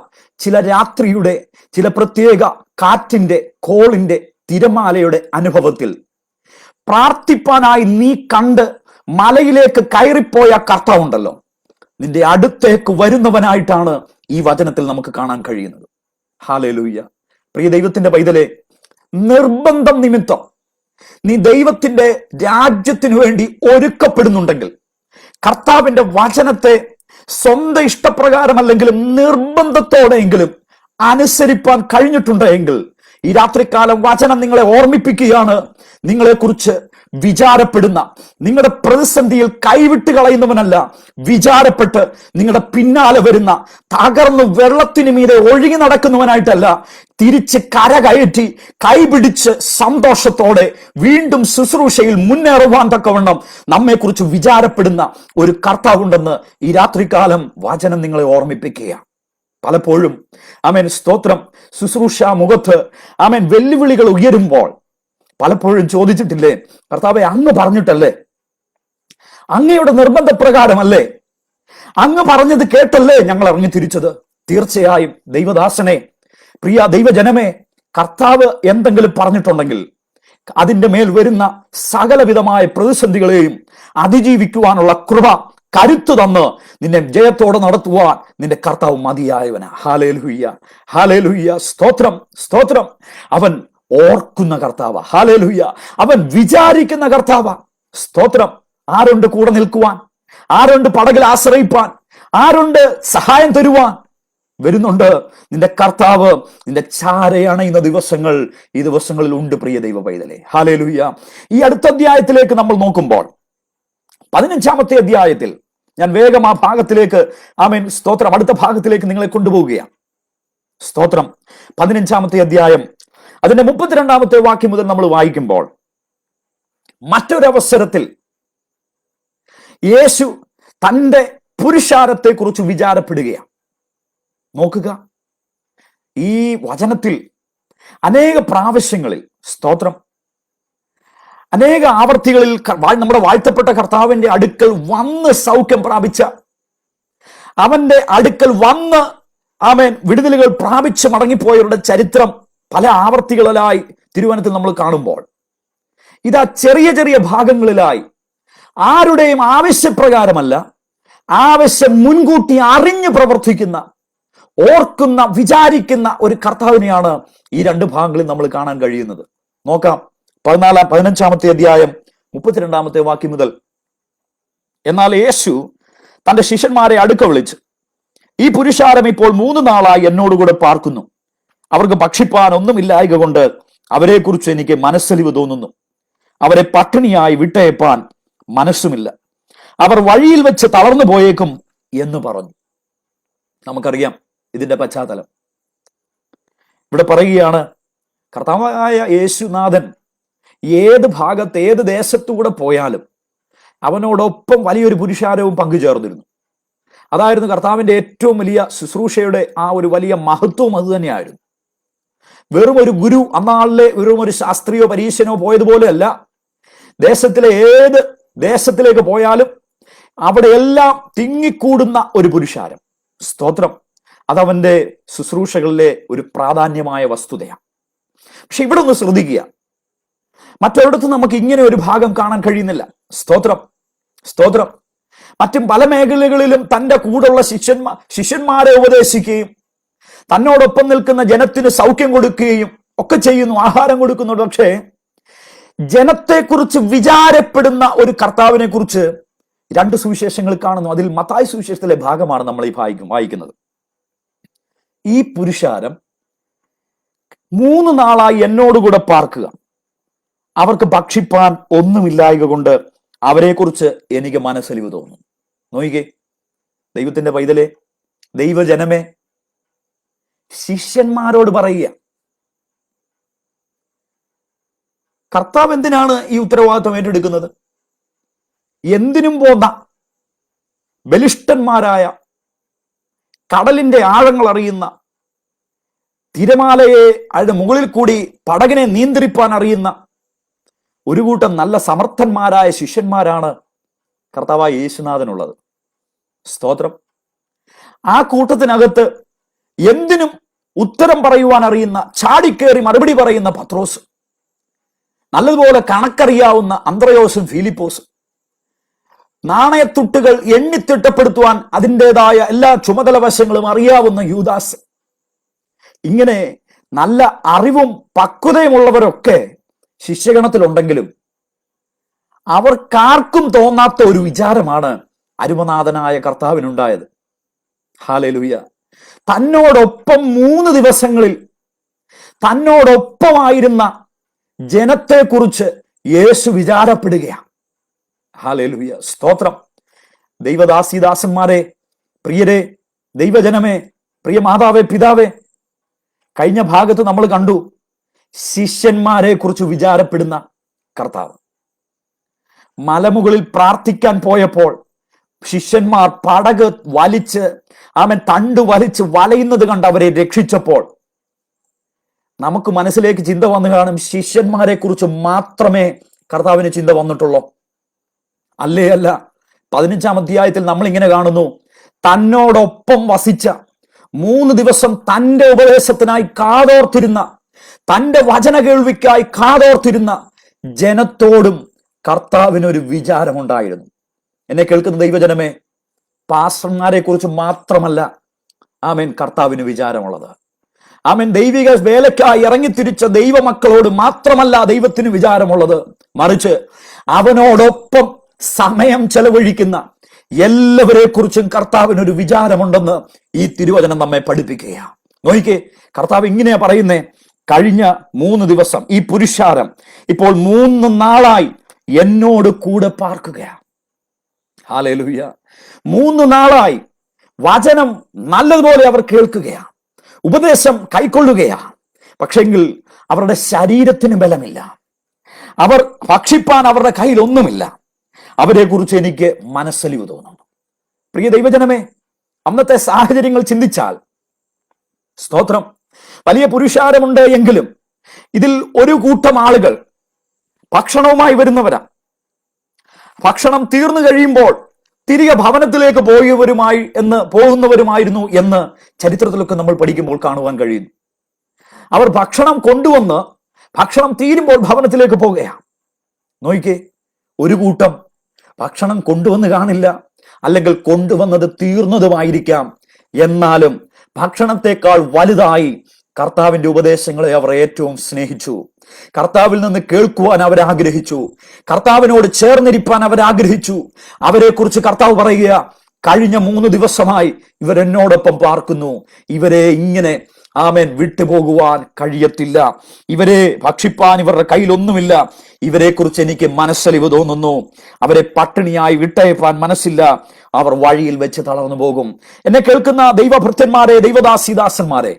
ചില രാത്രിയുടെ, ചില പ്രത്യേക കാറ്റിന്റെ, കോളിന്റെ, തിരമാലയുടെ അനുഭവത്തിൽ പ്രാർത്ഥിപ്പാനായി നീ കണ്ട് മലയിലേക്ക് കയറിപ്പോയ കർത്താവുണ്ടല്ലോ, നിന്റെ അടുത്തേക്ക് വരുന്നവനായിട്ടാണ് ഈ വചനത്തിൽ നമുക്ക് കാണാൻ കഴിയുന്നത്. ഹല്ലേലൂയ. പ്രിയ ദൈവത്തിന്റെ പൈതലെ, നിർബന്ധം നിമിത്തം നീ ദൈവത്തിന്റെ രാജ്യത്തിനു വേണ്ടി ഒരുക്കപ്പെടുന്നുണ്ടെങ്കിൽ, കർത്താവിന്റെ വചനത്തെ സ്വന്തം ഇഷ്ടപ്രകാരമല്ലെങ്കിലും നിർബന്ധത്തോടെയെങ്കിലും അനുസരിപ്പാൻ കഴിഞ്ഞിട്ടുണ്ടെങ്കിൽ, ഈ രാത്രികാലം വചനം നിങ്ങളെ ഓർമ്മിപ്പിക്കുകയാണ്, നിങ്ങളെക്കുറിച്ച് വിചാരപ്പെടുന്ന, നിങ്ങളുടെ പ്രതിസന്ധിയിൽ കൈവിട്ട് കളയുന്നവനല്ല, വിചാരപ്പെട്ട് നിങ്ങളുടെ പിന്നാലെ വരുന്ന, തകർന്ന് വെള്ളത്തിന് മീതെ ഒഴുകി നടക്കുന്നവനായിട്ടല്ല, തിരിച്ച് കരകയറ്റി കൈപിടിച്ച് സന്തോഷത്തോടെ വീണ്ടും ശുശ്രൂഷയിൽ മുന്നേറുവാൻ തക്കവണ്ണം നമ്മെക്കുറിച്ച് വിചാരപ്പെടുന്ന ഒരു കർത്താവുണ്ടെന്ന് ഈ രാത്രികാലം വചനം നിങ്ങളെ ഓർമ്മിപ്പിക്കുക. പലപ്പോഴും ആമേൻ സ്തോത്രം, ശുശ്രൂഷ മുഖത്ത് ആമേൻ വെല്ലുവിളികൾ ഉയരുമ്പോൾ പലപ്പോഴും ചോദിച്ചിട്ടില്ലേ, കർത്താവെ അങ്ങ് പറഞ്ഞിട്ടല്ലേ, അങ്ങയുടെ നിർബന്ധപ്രകാരമല്ലേ, അങ്ങ് പറഞ്ഞത് കേട്ടല്ലേ ഞങ്ങൾ ഇറങ്ങി തിരിച്ചത്? തീർച്ചയായും ദൈവദാസനെ, പ്രിയ ദൈവജനമേ, കർത്താവ് എന്തെങ്കിലും പറഞ്ഞിട്ടുണ്ടെങ്കിൽ അതിൻ്റെ മേൽ വരുന്ന സകലവിധമായ പ്രതിസന്ധികളെയും അതിജീവിക്കുവാനുള്ള കൃപ, കരുത്തു തന്ന് നിന്നെ ജയത്തോടെ നടത്തുവാൻ നിന്റെ കർത്താവ് മതിയായവനാ. ഹല്ലേലൂയ, ഹല്ലേലൂയ, സ്തോത്രം, സ്തോത്രം. അവൻ ഓർക്കുന്ന കർത്താവ. ഹല്ലേലൂയ. അവൻ വിചാരിക്കുന്ന കർത്താവ. സ്തോത്രം. ആരുണ്ട് കൂടെ നിൽക്കുവാൻ? ആരുണ്ട് പടകിൽ ആശ്രയിപ്പാൻ? ആരുണ്ട് സഹായം തരുവാൻ? വരുന്നുണ്ട് നിന്റെ കർത്താവ്. നിന്റെ ചാരയണയുന്ന ദിവസങ്ങൾ ഈ ദിവസങ്ങളിൽ ഉണ്ട് പ്രിയ ദൈവ പൈതലേ. ഹല്ലേലൂയ. ഈ അടുത്ത അധ്യായത്തിലേക്ക് നമ്മൾ നോക്കുമ്പോൾ, 15-ാമത്തെ അധ്യായത്തിൽ, ഞാൻ വേഗം ആ ഭാഗത്തിലേക്ക്, ആമേൻ സ്തോത്രം, അടുത്ത ഭാഗത്തിലേക്ക് നിങ്ങളെ കൊണ്ടുപോവുകയാണ്. സ്തോത്രം. 15-ാമത്തെ അധ്യായം അതിന്റെ 32-ാമത്തെ വാക്യം മുതൽ നമ്മൾ വായിക്കുമ്പോൾ, മറ്റൊരവസരത്തിൽ യേശു തന്റെ പുരുഷാരത്തെ കുറിച്ച് വിചാരപ്പെടുകയാണ്. നോക്കുക, ഈ വചനത്തിൽ അനേക പ്രാവശ്യങ്ങളിൽ, സ്തോത്രം, അനേക ആവർത്തികളിൽ നമ്മുടെ വാഴ്ത്തപ്പെട്ട കർത്താവിന്റെ അടുക്കൽ വന്ന് സൗഖ്യം പ്രാപിച്ച, അവന്റെ അടുക്കൽ വന്ന് ആമേൻ വിടുതലുകൾ പ്രാപിച്ച് മടങ്ങിപ്പോയവരുടെ ചരിത്രം പല ആവർത്തികളിലായി തിരുവചനത്തിൽ നമ്മൾ കാണുമ്പോൾ, ഇതാ ചെറിയ ചെറിയ ഭാഗങ്ങളിലായി ആരുടെയും ആവശ്യപ്രകാരമല്ല, ആവശ്യം മുൻകൂട്ടി അറിഞ്ഞ് പ്രവർത്തിക്കുന്ന, ഓർക്കുന്ന, വിചാരിക്കുന്ന ഒരു കർത്താവിനെയാണ് ഈ രണ്ട് ഭാഗങ്ങളിൽ നമ്മൾ കാണാൻ കഴിയുന്നത്. നോക്കാം, 15-ാമത്തെ അധ്യായം 32-ാമത്തെ വാക്യം മുതൽ. എന്നാൽ യേശു തന്റെ ശിഷ്യന്മാരെ അടുക്ക വിളിച്ച്, ഈ പുരുഷാരം ഇപ്പോൾ 3 നാളായി എന്നോടുകൂടെ പാർക്കുന്നു. അവർക്ക് ഭക്ഷിപ്പാൻ ഒന്നുമില്ലായക കൊണ്ട് അവരെക്കുറിച്ച് എനിക്ക് മനസ്സലിവ് തോന്നുന്നു. അവരെ പട്ടിണിയായി വിട്ടയപ്പാൻ മനസ്സുമില്ല. അവർ വഴിയിൽ വെച്ച് തളർന്നു പോയേക്കും എന്ന് പറഞ്ഞു. നമുക്കറിയാം ഇതിന്റെ പശ്ചാത്തലം. ഇവിടെ പറയുകയാണ്, കർത്താവായ യേശുനാഥൻ ഏത് ഭാഗത്ത്, ഏത് ദേശത്തൂടെ പോയാലും അവനോടൊപ്പം വലിയൊരു പുരുഷാരവും പങ്കുചേർന്നിരുന്നു. അതായിരുന്നു കർത്താവിന്റെ ഏറ്റവും വലിയ ശുശ്രൂഷയുടെ ആ ഒരു വലിയ മഹത്വം. അത് തന്നെയായിരുന്നു. വെറും ഒരു ഗുരു, അന്നാളിലെ വെറും ഒരു ശാസ്ത്രിയോ പരീശനോ പോയതുപോലെയല്ല. ദേശത്തിലെ ഏത് ദേശത്തിലേക്ക് പോയാലും അവിടെയെല്ലാം തിങ്ങിക്കൂടുന്ന ഒരു പുരുഷാരം. സ്തോത്രം. അതവന്റെ ശുശ്രൂഷകളിലെ ഒരു പ്രാധാന്യമായ വസ്തുതയാണ്. പക്ഷെ ഇവിടെ ഒന്ന് ശ്രദ്ധിക്കുക, മറ്റൊരിടത്തും നമുക്ക് ഇങ്ങനെ ഒരു ഭാഗം കാണാൻ കഴിയുന്നില്ല. സ്തോത്രം, സ്തോത്രം. മറ്റും പല മേഖലകളിലും തന്റെ കൂടെയുള്ള ശിഷ്യന്മാരെ ഉപദേശിക്കുകയും തന്നോടൊപ്പം നിൽക്കുന്ന ജനത്തിന് സൗഖ്യം കൊടുക്കുകയും ഒക്കെ ചെയ്യുന്നു, ആഹാരം കൊടുക്കുന്നുണ്ട്. പക്ഷേ ജനത്തെക്കുറിച്ച് വിചാരപ്പെടുന്ന ഒരു കർത്താവിനെ കുറിച്ച് 2 സുവിശേഷങ്ങൾ കാണുന്നു. അതിൽ മത്തായി സുവിശേഷത്തിലെ ഭാഗമാണ് നമ്മൾ ഈ വായിക്കുന്നത്. ഈ പുരുഷാരം 3 നാളായി എന്നോടുകൂടെ പാർക്കുക, അവർക്ക് ഭക്ഷിപ്പാൻ ഒന്നുമില്ലായക കൊണ്ട് അവരെക്കുറിച്ച് എനിക്ക് മനസ്സലിവ് തോന്നുന്നു. നോയിക്കേ, ദൈവത്തിന്റെ പൈതലെ, ദൈവജനമേ, ശിഷ്യന്മാരോട് പറയുക, കർത്താവ് എന്തിനാണ് ഈ ഉത്തരവാദിത്വം ഏറ്റെടുക്കുന്നത്? എന്തിനും പോന്ന ബലിഷ്ഠന്മാരായ, കടലിന്റെ ആഴങ്ങൾ അറിയുന്ന, തിരമാലയെ അതിന്റെ മുകളിൽ കൂടി പടകിനെ നിയന്ത്രിപ്പാൻ അറിയുന്ന ഒരു കൂട്ടം നല്ല സമർത്ഥന്മാരായ ശിഷ്യന്മാരാണ് കർത്താവായ യേശുനാഥനുള്ളത്. സ്തോത്രം. ആ കൂട്ടത്തിനകത്ത് എന്തിനും ഉത്തരം പറയുവാൻ അറിയുന്ന, ചാടിക്കേറി മറുപടി പറയുന്ന പത്രോസ്, നല്ലതുപോലെ കണക്കറിയാവുന്ന അന്ത്രയോസും ഫിലിപ്പോസും, നാണയത്തുട്ടുകൾ എണ്ണിത്തിട്ടപ്പെടുത്തുവാൻ അതിൻ്റെതായ എല്ലാ ചുമതല വശങ്ങളും അറിയാവുന്ന യൂദാസ്, ഇങ്ങനെ നല്ല അറിവും പക്വതയുമുള്ളവരൊക്കെ ശിഷ്യഗണത്തിലുണ്ടെങ്കിലും അവർക്കാർക്കും തോന്നാത്ത ഒരു വിചാരമാണ് അരുമനാഥനായ കർത്താവിനുണ്ടായത്. ഹല്ലേലൂയ. തന്നോടൊപ്പം 3 ദിവസങ്ങളിൽ തന്നോടൊപ്പമായിരുന്ന ജനത്തെക്കുറിച്ച് യേശു വിചാരപ്പെടുകയാണ്. ഹല്ലേലൂയ. സ്തോത്രം. ദൈവദാസിദാസന്മാരെ, പ്രിയരെ, ദൈവജനമേ, പ്രിയ മാതാവേ, പിതാവേ, കഴിഞ്ഞ ഭാഗത്ത് നമ്മൾ കണ്ടു ശിഷ്യന്മാരെ കുറിച്ച് വിചാരപ്പെടുന്ന കർത്താവ്. മലമുകളിൽ പ്രാർത്ഥിക്കാൻ പോയപ്പോൾ ശിഷ്യന്മാർ പടക് വലിച്ച് തണ്ടു വലിച്ച് വലയുന്നത് കണ്ട് അവരെ രക്ഷിച്ചപ്പോൾ നമുക്ക് മനസ്സിലേക്ക് ചിന്ത വന്നു കാണും, ശിഷ്യന്മാരെ കുറിച്ച് മാത്രമേ കർത്താവിന് ചിന്ത വന്നിട്ടുള്ളൂ. അല്ലേ? അല്ല. 15-ാം അധ്യായത്തിൽ നമ്മൾ ഇങ്ങനെ കാണുന്നു, തന്നോടൊപ്പം വസിച്ച 3 ദിവസം തന്റെ ഉപദേശത്തിനായി കാതോർത്തിരുന്ന, തന്റെ വചന കേൾവിക്കായി കാതോർത്തിരുന്ന ജനത്തോടും കർത്താവിനൊരു വിചാരമുണ്ടായിരുന്നു. എന്നെ കേൾക്കുന്ന ദൈവജനമേ, പാസ്റ്റർമാരെ കുറിച്ച് മാത്രമല്ല കർത്താവിന് വിചാരമുള്ളത്. ദൈവിക വേലയ്ക്കായി ഇറങ്ങിത്തിരിച്ച ദൈവമക്കളോട് മാത്രമല്ല ദൈവത്തിന് വിചാരമുള്ളത്, മറിച്ച് അവനോടൊപ്പം സമയം ചെലവഴിക്കുന്ന എല്ലാവരെ കുറിച്ചും കർത്താവിനൊരു വിചാരമുണ്ടെന്ന് ഈ തിരുവചനം നമ്മെ പഠിപ്പിക്കുകയാണ്. നോക്കിക്കേ, കർത്താവ് ഇങ്ങനെയാ പറയുന്നേ, കഴിഞ്ഞ 3 ദിവസം ഈ പുരുഷാരം ഇപ്പോൾ 3 നാളായി എന്നോട് കൂടെ പാർക്കുകയാണ്. ഹല്ലേലൂയ. 3 നാളായി വചനം നല്ലതുപോലെ അവർ കേൾക്കുകയാണ്, ഉപദേശം കൈക്കൊള്ളുകയാണ്. പക്ഷെങ്കിൽ അവരുടെ ശരീരത്തിന് ബലമില്ല, അവർ ഭക്ഷിപ്പാൻ അവരുടെ കയ്യിൽ ഒന്നുമില്ല. അവരെ കുറിച്ച് എനിക്ക് മനസ്സലിവ് തോന്നുന്നു. പ്രിയ ദൈവജനമേ, അന്നത്തെ സാഹചര്യങ്ങൾ ചിന്തിച്ചാൽ, സ്തോത്രം, വലിയ പുരുഷാരമുണ്ട് എങ്കിലും ഇതിൽ ഒരു കൂട്ടം ആളുകൾ ഭക്ഷണവുമായി വരുന്നവരാ. ഭക്ഷണം തീർന്നു കഴിയുമ്പോൾ തിരികെ ഭവനത്തിലേക്ക് പോകുന്നവരുമായിരുന്നു എന്ന് ചരിത്രത്തിലൊക്കെ നമ്മൾ പഠിക്കുമ്പോൾ കാണുവാൻ കഴിയുന്നു. അവർ ഭക്ഷണം കൊണ്ടുവന്ന് ഭക്ഷണം തീരുമ്പോൾ ഭവനത്തിലേക്ക് പോകുകയാണ്. നോക്കിക്കേ, ഒരു കൂട്ടം ഭക്ഷണം കൊണ്ടുവന്ന് കാണില്ല, അല്ലെങ്കിൽ കൊണ്ടുവന്നത് തീർന്നതുമായിരിക്കാം. എന്നാലും ഭക്ഷണത്തെക്കാൾ വലുതായി കർത്താവിന്റെ ഉപദേശങ്ങളെ അവർ ഏറ്റവും സ്നേഹിച്ചു. കർത്താവിൽ നിന്ന് കേൾക്കുവാൻ അവർ ആഗ്രഹിച്ചു, കർത്താവിനോട് ചേർന്നിരിപ്പാൻ അവർ ആഗ്രഹിച്ചു. അവരെ കുറിച്ച് കർത്താവ് പറയുക, കഴിഞ്ഞ 3 ദിവസമായി ഇവരെന്നോടൊപ്പം പാർക്കുന്നു, ഇവരെ ഇങ്ങനെ വിട്ടുപോകുവാൻ കഴിയത്തില്ല, ഇവരെ ഭക്ഷിപ്പാൻ ഇവരുടെ കയ്യിലൊന്നുമില്ല. ഇവരെ കുറിച്ച് എനിക്ക് മനസ്സലിവ് തോന്നുന്നു. അവരെ പട്ടിണിയായി വിട്ടയപ്പാൻ മനസ്സില്ല, അവർ വഴിയിൽ വെച്ച് തളർന്നു പോകും. എന്നെ കേൾക്കുന്ന ദൈവഭൃത്യന്മാരെ, ദൈവദാസിദാസന്മാരെ,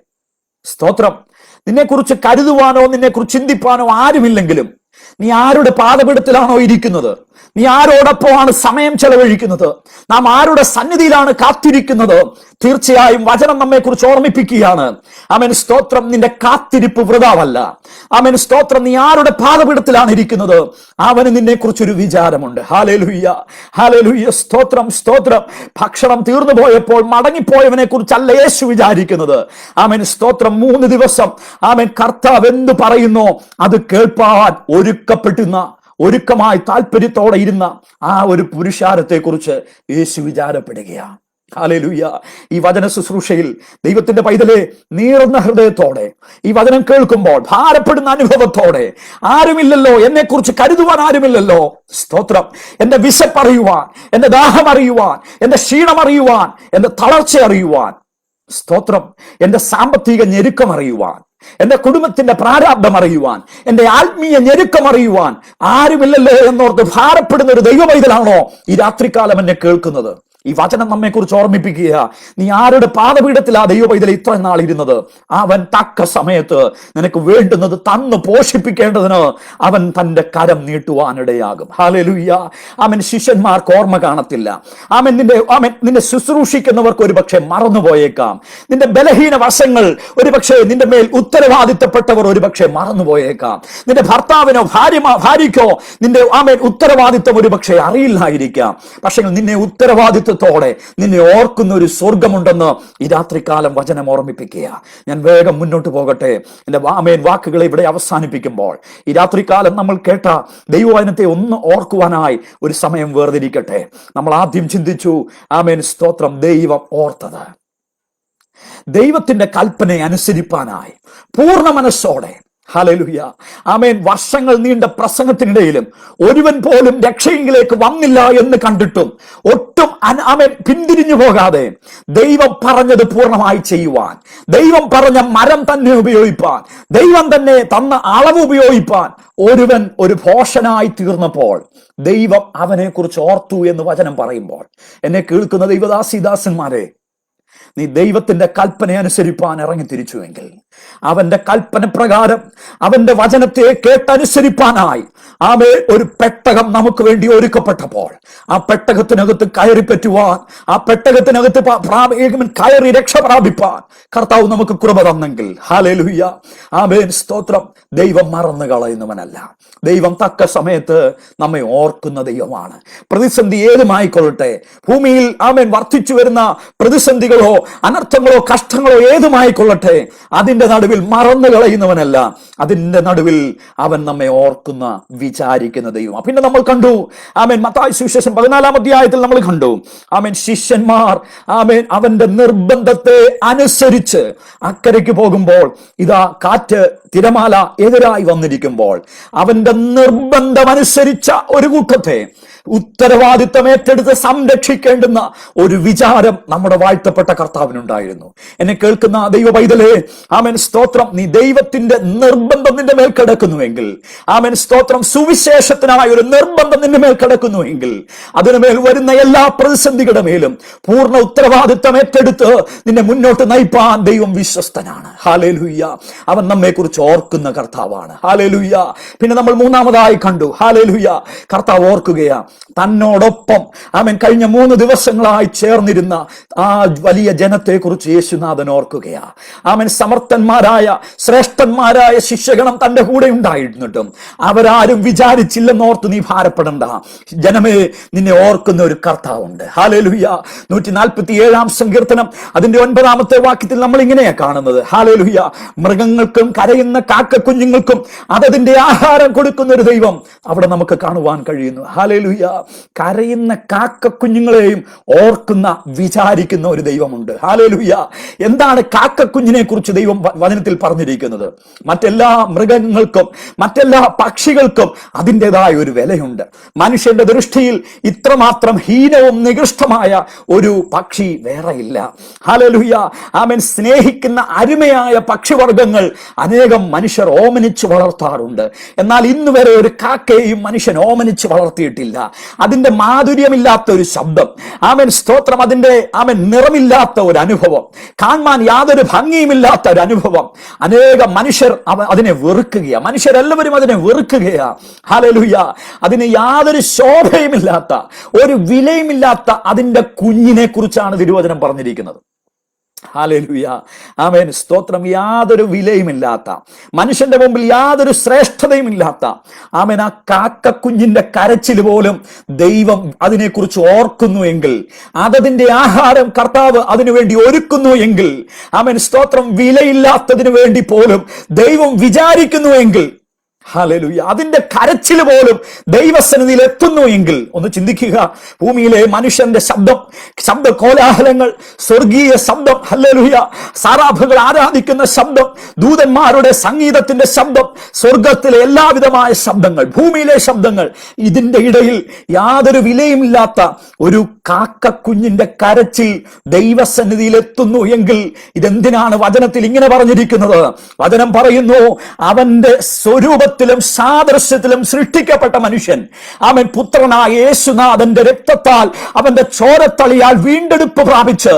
സ്തോത്രം. നിന്നെക്കുറിച്ച് കരുതുവാനോ നിന്നെക്കുറിച്ച് ചിന്തിപ്പാനോ ആരുമില്ലെങ്കിലും, നീ ആരുടെ പാദപീഠത്തിലാണോ ഇരിക്കുന്നത്, നീ ആരോടൊപ്പമാണ് സമയം ചെലവഴിക്കുന്നത്, നാം ആരുടെ സന്നിധിയിലാണ് കാത്തിരിക്കുന്നത്, തീർച്ചയായും വചനം നമ്മെ കുറിച്ച് ഓർമ്മിപ്പിക്കുകയാണ്. സ്തോത്രം, നിന്റെ കാത്തിരിപ്പ് വൃഥാവല്ല. സ്തോത്രം, നീ ആരുടെ പാദപീഠത്തിലാണ് ഇരിക്കുന്നത്, അവന് നിന്നെ കുറിച്ചൊരു വിചാരമുണ്ട്. ഹല്ലേലൂയ, ഹല്ലേലൂയ, സ്തോത്രം, സ്തോത്രം. ഭക്ഷണം തീർന്നു പോയപ്പോൾ മടങ്ങിപ്പോയവനെ കുറിച്ചല്ല യേശു വിചാരിക്കുന്നത്. സ്തോത്രം. 3 ദിവസം കർത്താവ് എന്ത് പറയുന്നോ അത് കേൾപ്പാൻ ഒരുക്കമായി താല്പര്യത്തോടെ ഇരുന്ന ആ ഒരു പുരുഷാരത്തെ കുറിച്ച് യേശു വിചാരപ്പെടുകയാണ്. ഹല്ലേലൂയ. ഈ വചന ശുശ്രൂഷയിൽ ദൈവത്തിന്റെ പൈതലെ, നീറുന്ന ഹൃദയത്തോടെ ഈ വചനം കേൾക്കുമ്പോൾ ഭാരപ്പെടുന്ന അനുഭവത്തോടെ, ആരുമില്ലല്ലോ എന്നെക്കുറിച്ച് കരുതുവാൻ, ആരുമില്ലല്ലോ, സ്തോത്രം, എന്റെ വിശപ്പറിയുവാൻ, എന്റെ ദാഹം അറിയുവാൻ, എന്റെ ക്ഷീണം അറിയുവാൻ, എന്റെ തളർച്ച അറിയുവാൻ, സ്തോത്രം, എന്റെ സാമ്പത്തിക ഞെരുക്കം അറിയുവാൻ, എന്റെ കുടുംബത്തിന്റെ പ്രാരാബ്ദം അറിയുവാൻ, എന്റെ ആത്മീയ ഞെരുക്കം അറിയുവാൻ ആരുമില്ലല്ലോ എന്നോർത്ത് ഭാരപ്പെടുന്ന ഒരു ദൈവ പൈതലാണോ ഈ രാത്രികാലം എന്നെ കേൾക്കുന്നത്? ഈ വചനം നമ്മെ കുറിച്ച് ഓർമ്മിപ്പിക്കുക. നീ ആരുടെ പാദപീഠത്തിലാ ദൈവ പൈതൽ ഇത്ര നാൾ ഇരുന്നത്? അവൻ തക്ക സമയത്ത് നിനക്ക് വേണ്ടുന്നത് തന്ന് പോഷിപ്പിക്കേണ്ടതിന് അവൻ തന്റെ കരം നീട്ടുവാനിടയാകും. ഹല്ലേലൂയ. ആമേൻ. ശിഷ്യന്മാർക്ക് ഓർമ്മ കാണത്തില്ല. ആമേൻ. നിന്നെ ശുശ്രൂഷിക്കുന്നവർക്ക് ഒരുപക്ഷെ മറന്നുപോയേക്കാം. നിന്റെ ബലഹീന വശങ്ങൾ ഒരുപക്ഷെ നിന്റെ മേൽ ഉത്തരവാദിത്തപ്പെട്ടവർ ഒരുപക്ഷെ മറന്നുപോയേക്കാം. നിന്റെ ഭർത്താവിനോ ഭാര്യയ്ക്കോ നിന്റെ ഉത്തരവാദിത്വം ഒരുപക്ഷെ അറിയില്ലായിരിക്കാം. പക്ഷെ നിന്നെ ഉത്തരവാദിത്വത്തോടെ നിന്നെ ഓർക്കുന്ന ഒരു സ്വർഗമുണ്ടെന്ന് ഈ രാത്രികാലം വചനം ഓർമ്മിപ്പിക്കുക. ഞാൻ വേഗം മുന്നോട്ട് പോകട്ടെ. എന്റെ വാക്കുകളെ ഇവിടെ അവസാനിപ്പിക്കുമ്പോൾ ഈ രാത്രികാലം നമ്മൾ കേട്ട ദൈവവചനത്തെ ഒന്ന് ഓർക്കുവാനായി ഒരു സമയം വേർതിരിക്കട്ടെ. നമ്മൾ ആദ്യം ചിന്തിച്ചു, ആമേൻ, സ്തോത്രം, ദൈവം ഓർത്തത് ദൈവത്തിന്റെ കൽപ്പനയെ അനുസരിപ്പാനായി പൂർണ്ണ മനസ്സോടെ. ഹല്ലേലൂയ. ആമേൻ. വർഷങ്ങൾ നീണ്ട പ്രസംഗത്തിനിടയിലും ഒരുവൻ പോലും രക്ഷയിലേക്ക് വന്നില്ല എന്ന് കണ്ടിട്ടും ഒട്ടും ആമേൻ പിന്തിരിഞ്ഞു പോകാതെ ദൈവം പറഞ്ഞത് പൂർണ്ണമായി ചെയ്യുവാൻ, ദൈവം പറഞ്ഞ മരം തന്നെ ഉപയോഗിപ്പാൻ, ദൈവം തന്നെ തന്ന അളവ് ഉപയോഗിപ്പാൻ ഒരുവൻ ഒരു ഭോഷനായി തീർന്നപ്പോൾ ദൈവം അവനെ കുറിച്ച് ഓർത്തു എന്ന് വചനം പറയുമ്പോൾ, എന്നെ കേൾക്കുന്ന ദൈവദാസിദാസന്മാരെ, നീ ദൈവത്തിന്റെ കൽപ്പന അനുസരിപ്പാൻ ഇറങ്ങി തിരിച്ചുവെങ്കിൽ, അവന്റെ കൽപ്പന പ്രകാരം അവന്റെ വചനത്തെ കേട്ടനുസരിപ്പാനായി ഒരു പെട്ടകം നമുക്ക് വേണ്ടി ഒരുക്കപ്പെട്ടപ്പോൾ ആ പെട്ടകത്തിനകത്ത് കയറി പറ്റുവാൻ, ആ പെട്ടകത്തിനകത്ത് കയറി രക്ഷ പ്രാപിപ്പാൻ കർത്താവ് നമുക്ക് കൃപ തന്നെങ്കിൽ, ഹല്ലേലൂയ, ആമേൻ, സ്തോത്രം. ദൈവം മറന്നു കളയുന്നവനല്ല. ദൈവം തക്ക സമയത്ത് നമ്മെ ഓർക്കുന്ന ദൈവമാണ്. പ്രതിസന്ധി ഏതുമായിക്കൊള്ളട്ടെ, ഭൂമിയിൽ ആമേൻ വർദ്ധിച്ചു വരുന്ന പ്രതിസന്ധികളോ അനർത്ഥങ്ങളോ കഷ്ടങ്ങളോ ഏതുമായിക്കൊള്ളട്ടെ, അതിന്റെ നടുവിൽ മറന്നു കളയുന്നവനല്ല. അതിന്റെ നടുവിൽ അവൻ നമ്മെ ഓർക്കുന്ന, വിചാരിക്കുന്ന ദൈവം. പിന്നെ നമ്മൾ കണ്ടു, ആമേൻ, മത്തായി സുവിശേഷം 14-ാം അധ്യായത്തിൽ നമ്മൾ കണ്ടു, ആമേൻ, ശിഷ്യന്മാർ ആമേൻ അവന്റെ നിർബന്ധത്തെ അനുസരിച്ച് അക്കരയ്ക്ക് പോകുമ്പോൾ ഇതാ കാറ്റ്, തിരമാല എതിരായി വന്നിരിക്കുമ്പോൾ അവന്റെ നിർബന്ധം അനുസരിച്ച ഒരു കൂട്ടത്തെ ഉത്തരവാദിത്തം ഏറ്റെടുത്ത് സംരക്ഷിക്കേണ്ടുന്ന ഒരു വിചാരം നമ്മുടെ വാഴ്ത്തപ്പെട്ട കർത്താവിനുണ്ടായിരുന്നു. എന്നെ കേൾക്കുന്ന ദൈവ പൈതലേ, ആമേൻ, സ്തോത്രം, നീ ദൈവത്തിന്റെ നിർബന്ധം നിന്റെ മേൽ കിടക്കുന്നുവെങ്കിൽ, ആമേൻ, സ്തോത്രം, സുവിശേഷത്തിനായ ഒരു നിർബന്ധം നിന്റെ മേൽ കിടക്കുന്നുവെങ്കിൽ, അതിനുമേൽ വരുന്ന എല്ലാ പ്രതിസന്ധികളുടെ മേലും പൂർണ്ണ ഉത്തരവാദിത്തം ഏറ്റെടുത്ത് നിന്നെ മുന്നോട്ട് നയിപ്പാൻ ദൈവം വിശ്വസ്തനാണ്. ഹല്ലേലൂയ. അവൻ നമ്മെ കുറിച്ച് ഓർക്കുന്ന കർത്താവാണ്. ഹല്ലേലൂയ. പിന്നെ നമ്മൾ മൂന്നാമതായി കണ്ടു, ഹല്ലേലൂയ, കർത്താവ് ഓർക്കുകയാ തന്നോടൊപ്പം ആമേൻ കഴിഞ്ഞ 3 ദിവസങ്ങളായി ചേർന്നിരുന്ന ആ വലിയ ജനത്തെ കുറിച്ച് യേശുനാഥൻ ഓർക്കുകയാ. ആമേൻ. സമർത്ഥന്മാരായ ശ്രേഷ്ഠന്മാരായ ശിഷ്യഗണം തന്റെ കൂടെ ഉണ്ടായിരുന്നിട്ടും അവരാരും വിചാരിച്ചില്ലെന്നോർത്ത് നീ ഭാരപ്പെടണ്ട. ജനമേ, നിന്നെ ഓർക്കുന്ന ഒരു കർത്താവുണ്ട്. ഹല്ലേലൂയ. 147-ാം സങ്കീർത്തനം അതിന്റെ 9-ാമത്തെ വാക്യത്തിൽ നമ്മൾ ഇങ്ങനെയാ കാണുന്നത്. ഹല്ലേലൂയ. മൃഗങ്ങൾക്കും കരയുന്ന കാക്കക്കുഞ്ഞുങ്ങൾക്കും അതതിന്റെ ആഹാരം കൊടുക്കുന്ന ഒരു ദൈവം അവിടെ നമുക്ക് കാണുവാൻ കഴിയുന്നു. ഹല്ലേലൂയ. കരയുന്ന കാക്കക്കുഞ്ഞുങ്ങളെയും ഓർക്കുന്ന, വിചാരിക്കുന്ന ഒരു ദൈവമുണ്ട്. ഹല്ലേലൂയ. എന്താണ് കാക്കക്കുഞ്ഞിനെ കുറിച്ച് ദൈവം വചനത്തിൽ പറഞ്ഞിരിക്കുന്നത്? മറ്റെല്ലാ മൃഗങ്ങൾക്കും മറ്റെല്ലാ പക്ഷികൾക്കും അതിൻ്റെതായ ഒരു വിലയുണ്ട്. മനുഷ്യന്റെ ദൃഷ്ടിയിൽ ഇത്രമാത്രം ഹീനവും നികൃഷ്ടമായ ഒരു പക്ഷി വേറെയില്ല. ഹല്ലേലൂയ. ആമേൻ. സ്നേഹിക്കുന്ന അരുമയായ പക്ഷിവർഗങ്ങൾ അനേകം മനുഷ്യർ ഓമനിച്ച് വളർത്താറുണ്ട്. എന്നാൽ ഇന്ന് വരെ ഒരു കാക്കയെയും മനുഷ്യൻ ഓമനിച്ച് വളർത്തിയിട്ടില്ല. അതിന്റെ മാധുര്യമില്ലാത്ത ഒരു ശബ്ദം, ആമേൻ, സ്തോത്രം, അതിന്റെ ആമേൻ നിറമില്ലാത്ത ഒരു അനുഭവം, കാണാൻ യാതൊരു ഭംഗിയുമില്ലാത്ത ഒരു അനുഭവം, അനേകം മനുഷ്യർ അതിനെ വെറുക്കുകയാ. മനുഷ്യരെല്ലാവരും അതിനെ വെറുക്കുകയാ. ഹല്ലേലൂയ. അതിന് യാതൊരു ശോഭയുമില്ലാത്ത, ഒരു വിലയുമില്ലാത്ത അതിന്റെ കുഞ്ഞിനെ കുറിച്ചാണ് തിരുവചനം പറഞ്ഞിരിക്കുന്നത്. ഹല്ലേലൂയ. ആമേൻ, സ്തോത്രം, യാതൊരു വിലയുമില്ലാത്ത, മനുഷ്യന്റെ മുമ്പിൽ യാതൊരു ശ്രേഷ്ഠതയുമില്ലാത്ത, ആമേൻ, ആ കാക്കക്കുഞ്ഞിന്റെ കരച്ചിൽ പോലും ദൈവം അതിനെക്കുറിച്ച് ഓർക്കുന്നു എങ്കിൽ, അതതിന്റെ ആഹാരം കർത്താവ് അതിനുവേണ്ടി ഒരുക്കുന്നു എങ്കിൽ, ആമേൻ, സ്തോത്രം, വിലയില്ലാത്തതിനു വേണ്ടി പോലും ദൈവം വിചാരിക്കുന്നു എങ്കിൽ, ഹല്ലേലൂയ, അതിന്റെ കരച്ചിൽ പോലും ദൈവസന്നിധിയിൽ എത്തുന്നു എങ്കിൽ ഒന്ന് ചിന്തിക്കുക. ഭൂമിയിലെ മനുഷ്യന്റെ ശബ്ദ കോലാഹലങ്ങൾ, സ്വർഗീയ ശബ്ദം, ഹല്ലേലൂയ, സാറാഫുകൾ ആരാധിക്കുന്ന ശബ്ദം, ദൂതന്മാരുടെ സംഗീതത്തിന്റെ ശബ്ദം, സ്വർഗത്തിലെ എല്ലാവിധമായ ശബ്ദങ്ങൾ, ഭൂമിയിലെ ശബ്ദങ്ങൾ, ഇതിന്റെ ഇടയിൽ യാതൊരു വിലയുമില്ലാത്ത ഒരു കാക്കക്കുഞ്ഞിന്റെ കരച്ചിൽ ദൈവസന്നിധിയിൽ എത്തുന്നു എങ്കിൽ, ഇതെന്തിനാണ് വചനത്തിൽ ഇങ്ങനെ പറഞ്ഞിരിക്കുന്നത്? വചനം പറയുന്നു, അവന്റെ സ്വരൂപ രൂപത്തിലും സാദൃശ്യത്തിലും സൃഷ്ടിക്കപ്പെട്ട മനുഷ്യൻ, അവൻ പുത്രനായ യേശുനാഥന്റെ രക്തത്താൽ, അവന്റെ ചോരത്തളിയാൽ വീണ്ടെടുപ്പ് പ്രാപിച്ച്,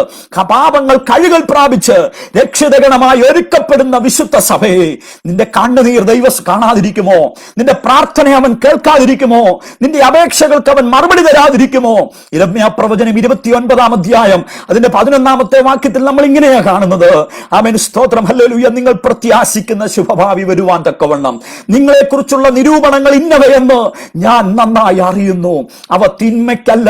പാപങ്ങൾ കഴുകൽ പ്രാപിച്ച് രക്ഷിതഗണമായി ഒരുക്കപ്പെടുന്ന വിശുദ്ധ സഭയെ, നിന്റെ കണ്ണുനീർ ദൈവം കാണാതിരിക്കുമോ? നിന്റെ പ്രാർത്ഥന അവൻ കേൾക്കാതിരിക്കുമോ? നിന്റെ അപേക്ഷകൾക്ക് അവൻ മറുപടി തരാതിരിക്കുമോ? യിരെമ്യാ പ്രവചനം 29-ാം അധ്യായം അതിന്റെ 11-ാമത്തെ വാക്യത്തിൽ നമ്മൾ ഇങ്ങനെയാ കാണുന്നത്. ആമേൻ, സ്തോത്രം, ഹല്ലേലൂയ. നിങ്ങൾ പ്രത്യാശിക്കുന്ന ശുഭഭാവി വരുവാൻ തക്കവണ്ണം നിങ്ങളെക്കുറിച്ചുള്ള നിരൂപണങ്ങൾ ഇന്നവയെന്ന് ഞാൻ നന്നായി അറിയുന്നു. അവ തിന്മയ്ക്കല്ല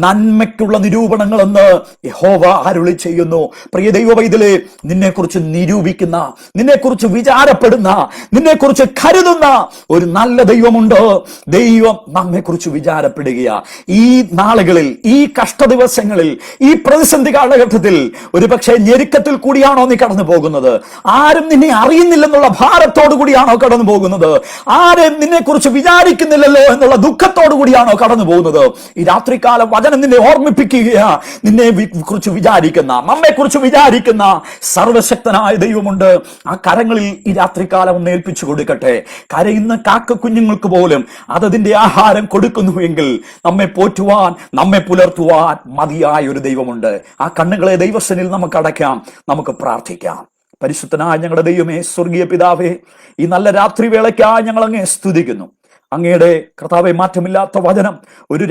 നന്മയ്ക്കുള്ള നിരൂപണങ്ങളെന്ന് യഹോവ അരുളി ചെയ്യുന്നു. പ്രിയ ദൈവവൈതലേ, നിന്നെക്കുറിച്ച് നിരൂപിക്കുന്ന, നിന്നെക്കുറിച്ച് വിചാരപ്പെടുന്ന, നിന്നെക്കുറിച്ച് കരുതുന്ന ഒരു നല്ല ദൈവമുണ്ട്. ദൈവം നമ്മെക്കുറിച്ച് വിചാരപ്പെടുകയാ. ഈ നാളുകളിൽ, ഈ കഷ്ടദിവസങ്ങളിൽ, ഈ പ്രതിസന്ധി കാലഘട്ടത്തിൽ ഒരുപക്ഷെ ഞെരുക്കത്തിൽ കൂടിയാണോ നീ കടന്നു പോകുന്നത്? ആരും നിന്നെ അറിയുന്നില്ലെന്നുള്ള ഭാരത്തോടു കൂടിയാണോ കടന്നു പോകുന്നത്? ആരും നിന്നെക്കുറിച്ച് വിചാരിക്കുന്നില്ലല്ലോ എന്നുള്ള ദുഃഖത്തോടു കൂടിയാണോ കടന്നു പോകുന്നത്? ഈ രാത്രികാലം വചനം നിന്നെ ഓർമ്മിപ്പിക്കുകയാ. നിന്നെ കുറിച്ച് വിചാരിക്കുന്ന, നമ്മെക്കുറിച്ച് വിചാരിക്കുന്ന സർവശക്തനായ ദൈവമുണ്ട്. ആ കരങ്ങളിൽ ഈ രാത്രികാലം ഒന്ന് ഏൽപ്പിച്ചു കൊടുക്കട്ടെ. കരയുന്ന കാക്ക കുഞ്ഞുങ്ങൾക്ക് പോലും അതതിന്റെ ആഹാരം കൊടുക്കുന്നുവെങ്കിൽ നമ്മെ പോറ്റുവാൻ, നമ്മെ പുലർത്തുവാൻ മതിയായ ഒരു ദൈവമുണ്ട്. ആ കണ്ണുകളെ ദൈവസന്നിധിയിൽ നമുക്ക് അടയ്ക്കാം, നമുക്ക് പ്രാർത്ഥിക്കാം. പരിശുദ്ധനായ ഞങ്ങളുടെ ദൈവമേ, സ്വർഗീയ പിതാവേ, ഈ നല്ല രാത്രി വേളയ്ക്കായി ഞങ്ങൾ അങ്ങേ സ്തുതിക്കുന്നു. അങ്ങയുടെ കർത്താവെ, മാറ്റമില്ലാത്ത വചനം ഒരു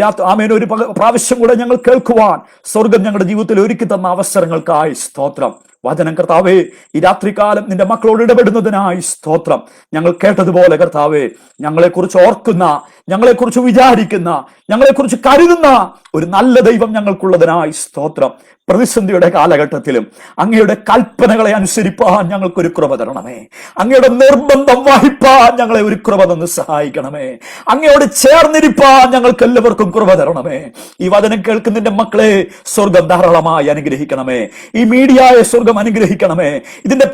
ഒരു പ്രാവശ്യം കൂടെ ഞങ്ങൾ കേൾക്കുവാൻ സ്വർഗം ഞങ്ങളുടെ ജീവിതത്തിൽ ഒരുക്കി തന്ന അവസരങ്ങൾക്കായി സ്തോത്രം. വചനം കർത്താവേ, ഈ രാത്രികാലം നിന്റെ മക്കളോട് ഇടപെടുന്നതിനായി സ്തോത്രം. ഞങ്ങൾ കേട്ടതുപോലെ കർത്താവേ, ഞങ്ങളെക്കുറിച്ച് ഓർക്കുന്ന, ഞങ്ങളെക്കുറിച്ച് വിചാരിക്കുന്ന, ഞങ്ങളെക്കുറിച്ച് കരുതുന്ന ഒരു നല്ല ദൈവം ഞങ്ങൾക്കുള്ളതിനായി സ്തോത്രം. പ്രതിസന്ധിയുടെ കാലഘട്ടത്തിലും അങ്ങയുടെ കൽപ്പനകളെ അനുസരിപ്പാൻ ഞങ്ങൾക്കൊരു കൃപ തരണമേ. അങ്ങയുടെ നിർബന്ധം വഹിപ്പാൻ ഞങ്ങളെ ഒരു കൃപ തന്ന് സഹായിക്കണമേ. അങ്ങയോട് ചേർന്നിരിപ്പാൻ ഞങ്ങൾക്ക് എല്ലാവർക്കും കൃപ തരണമേ. ഈ വചനം കേൾക്കുന്നതിന്റെ മക്കളെ സ്വർഗം ധാരാളമായി അനുഗ്രഹിക്കണമേ. ഈ മീഡിയയെ സ്വർഗം അനുഗ്രഹിക്കണമേ. ഇതിന്റെ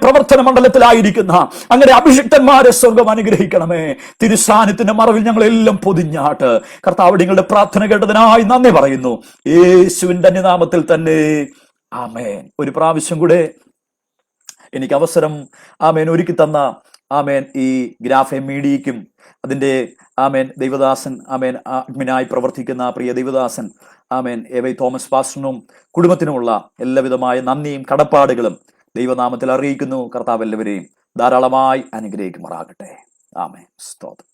പ്രവർത്തന മണ്ഡലത്തിലായിരിക്കുന്ന അങ്ങനെ അഭിഷിക്തന്മാരെ സ്വർഗം അനുഗ്രഹിക്കണമേ. തിരുസാന്നിധ്യത്തിന്റെ മറവിൽ ഞങ്ങളെല്ലാം പൊതിഞ്ഞാട്ട് കർത്താവ് നിങ്ങളുടെ പ്രാർത്ഥന കേട്ടതിനായി നന്ദി പറയുന്നു. യേശുവിന്റെ നാമത്തിൽ തന്നെ ആമേൻ. ഒരു പ്രാവശ്യം കൂടെ എനിക്ക് അവസരം ഒരുക്കി തന്ന ഈ ഗ്രാഫ് മീഡിയയ്ക്കും അതിന്റെ ദൈവദാസൻ അഡ്മിനായി പ്രവർത്തിക്കുന്ന പ്രിയ ദൈവദാസൻ എ.വൈ. തോമസ് പാസ്റ്ററിനും കുടുംബത്തിനുമുള്ള എല്ലാവിധമായ നന്ദിയും കടപ്പാടുകളും ദൈവനാമത്തിൽ അറിയിക്കുന്നു. കർത്താവ് എല്ലാവരെയും ധാരാളമായി അനുഗ്രഹിക്കുമാറാകട്ടെ. ആമേൻ. സ്തോത്രം.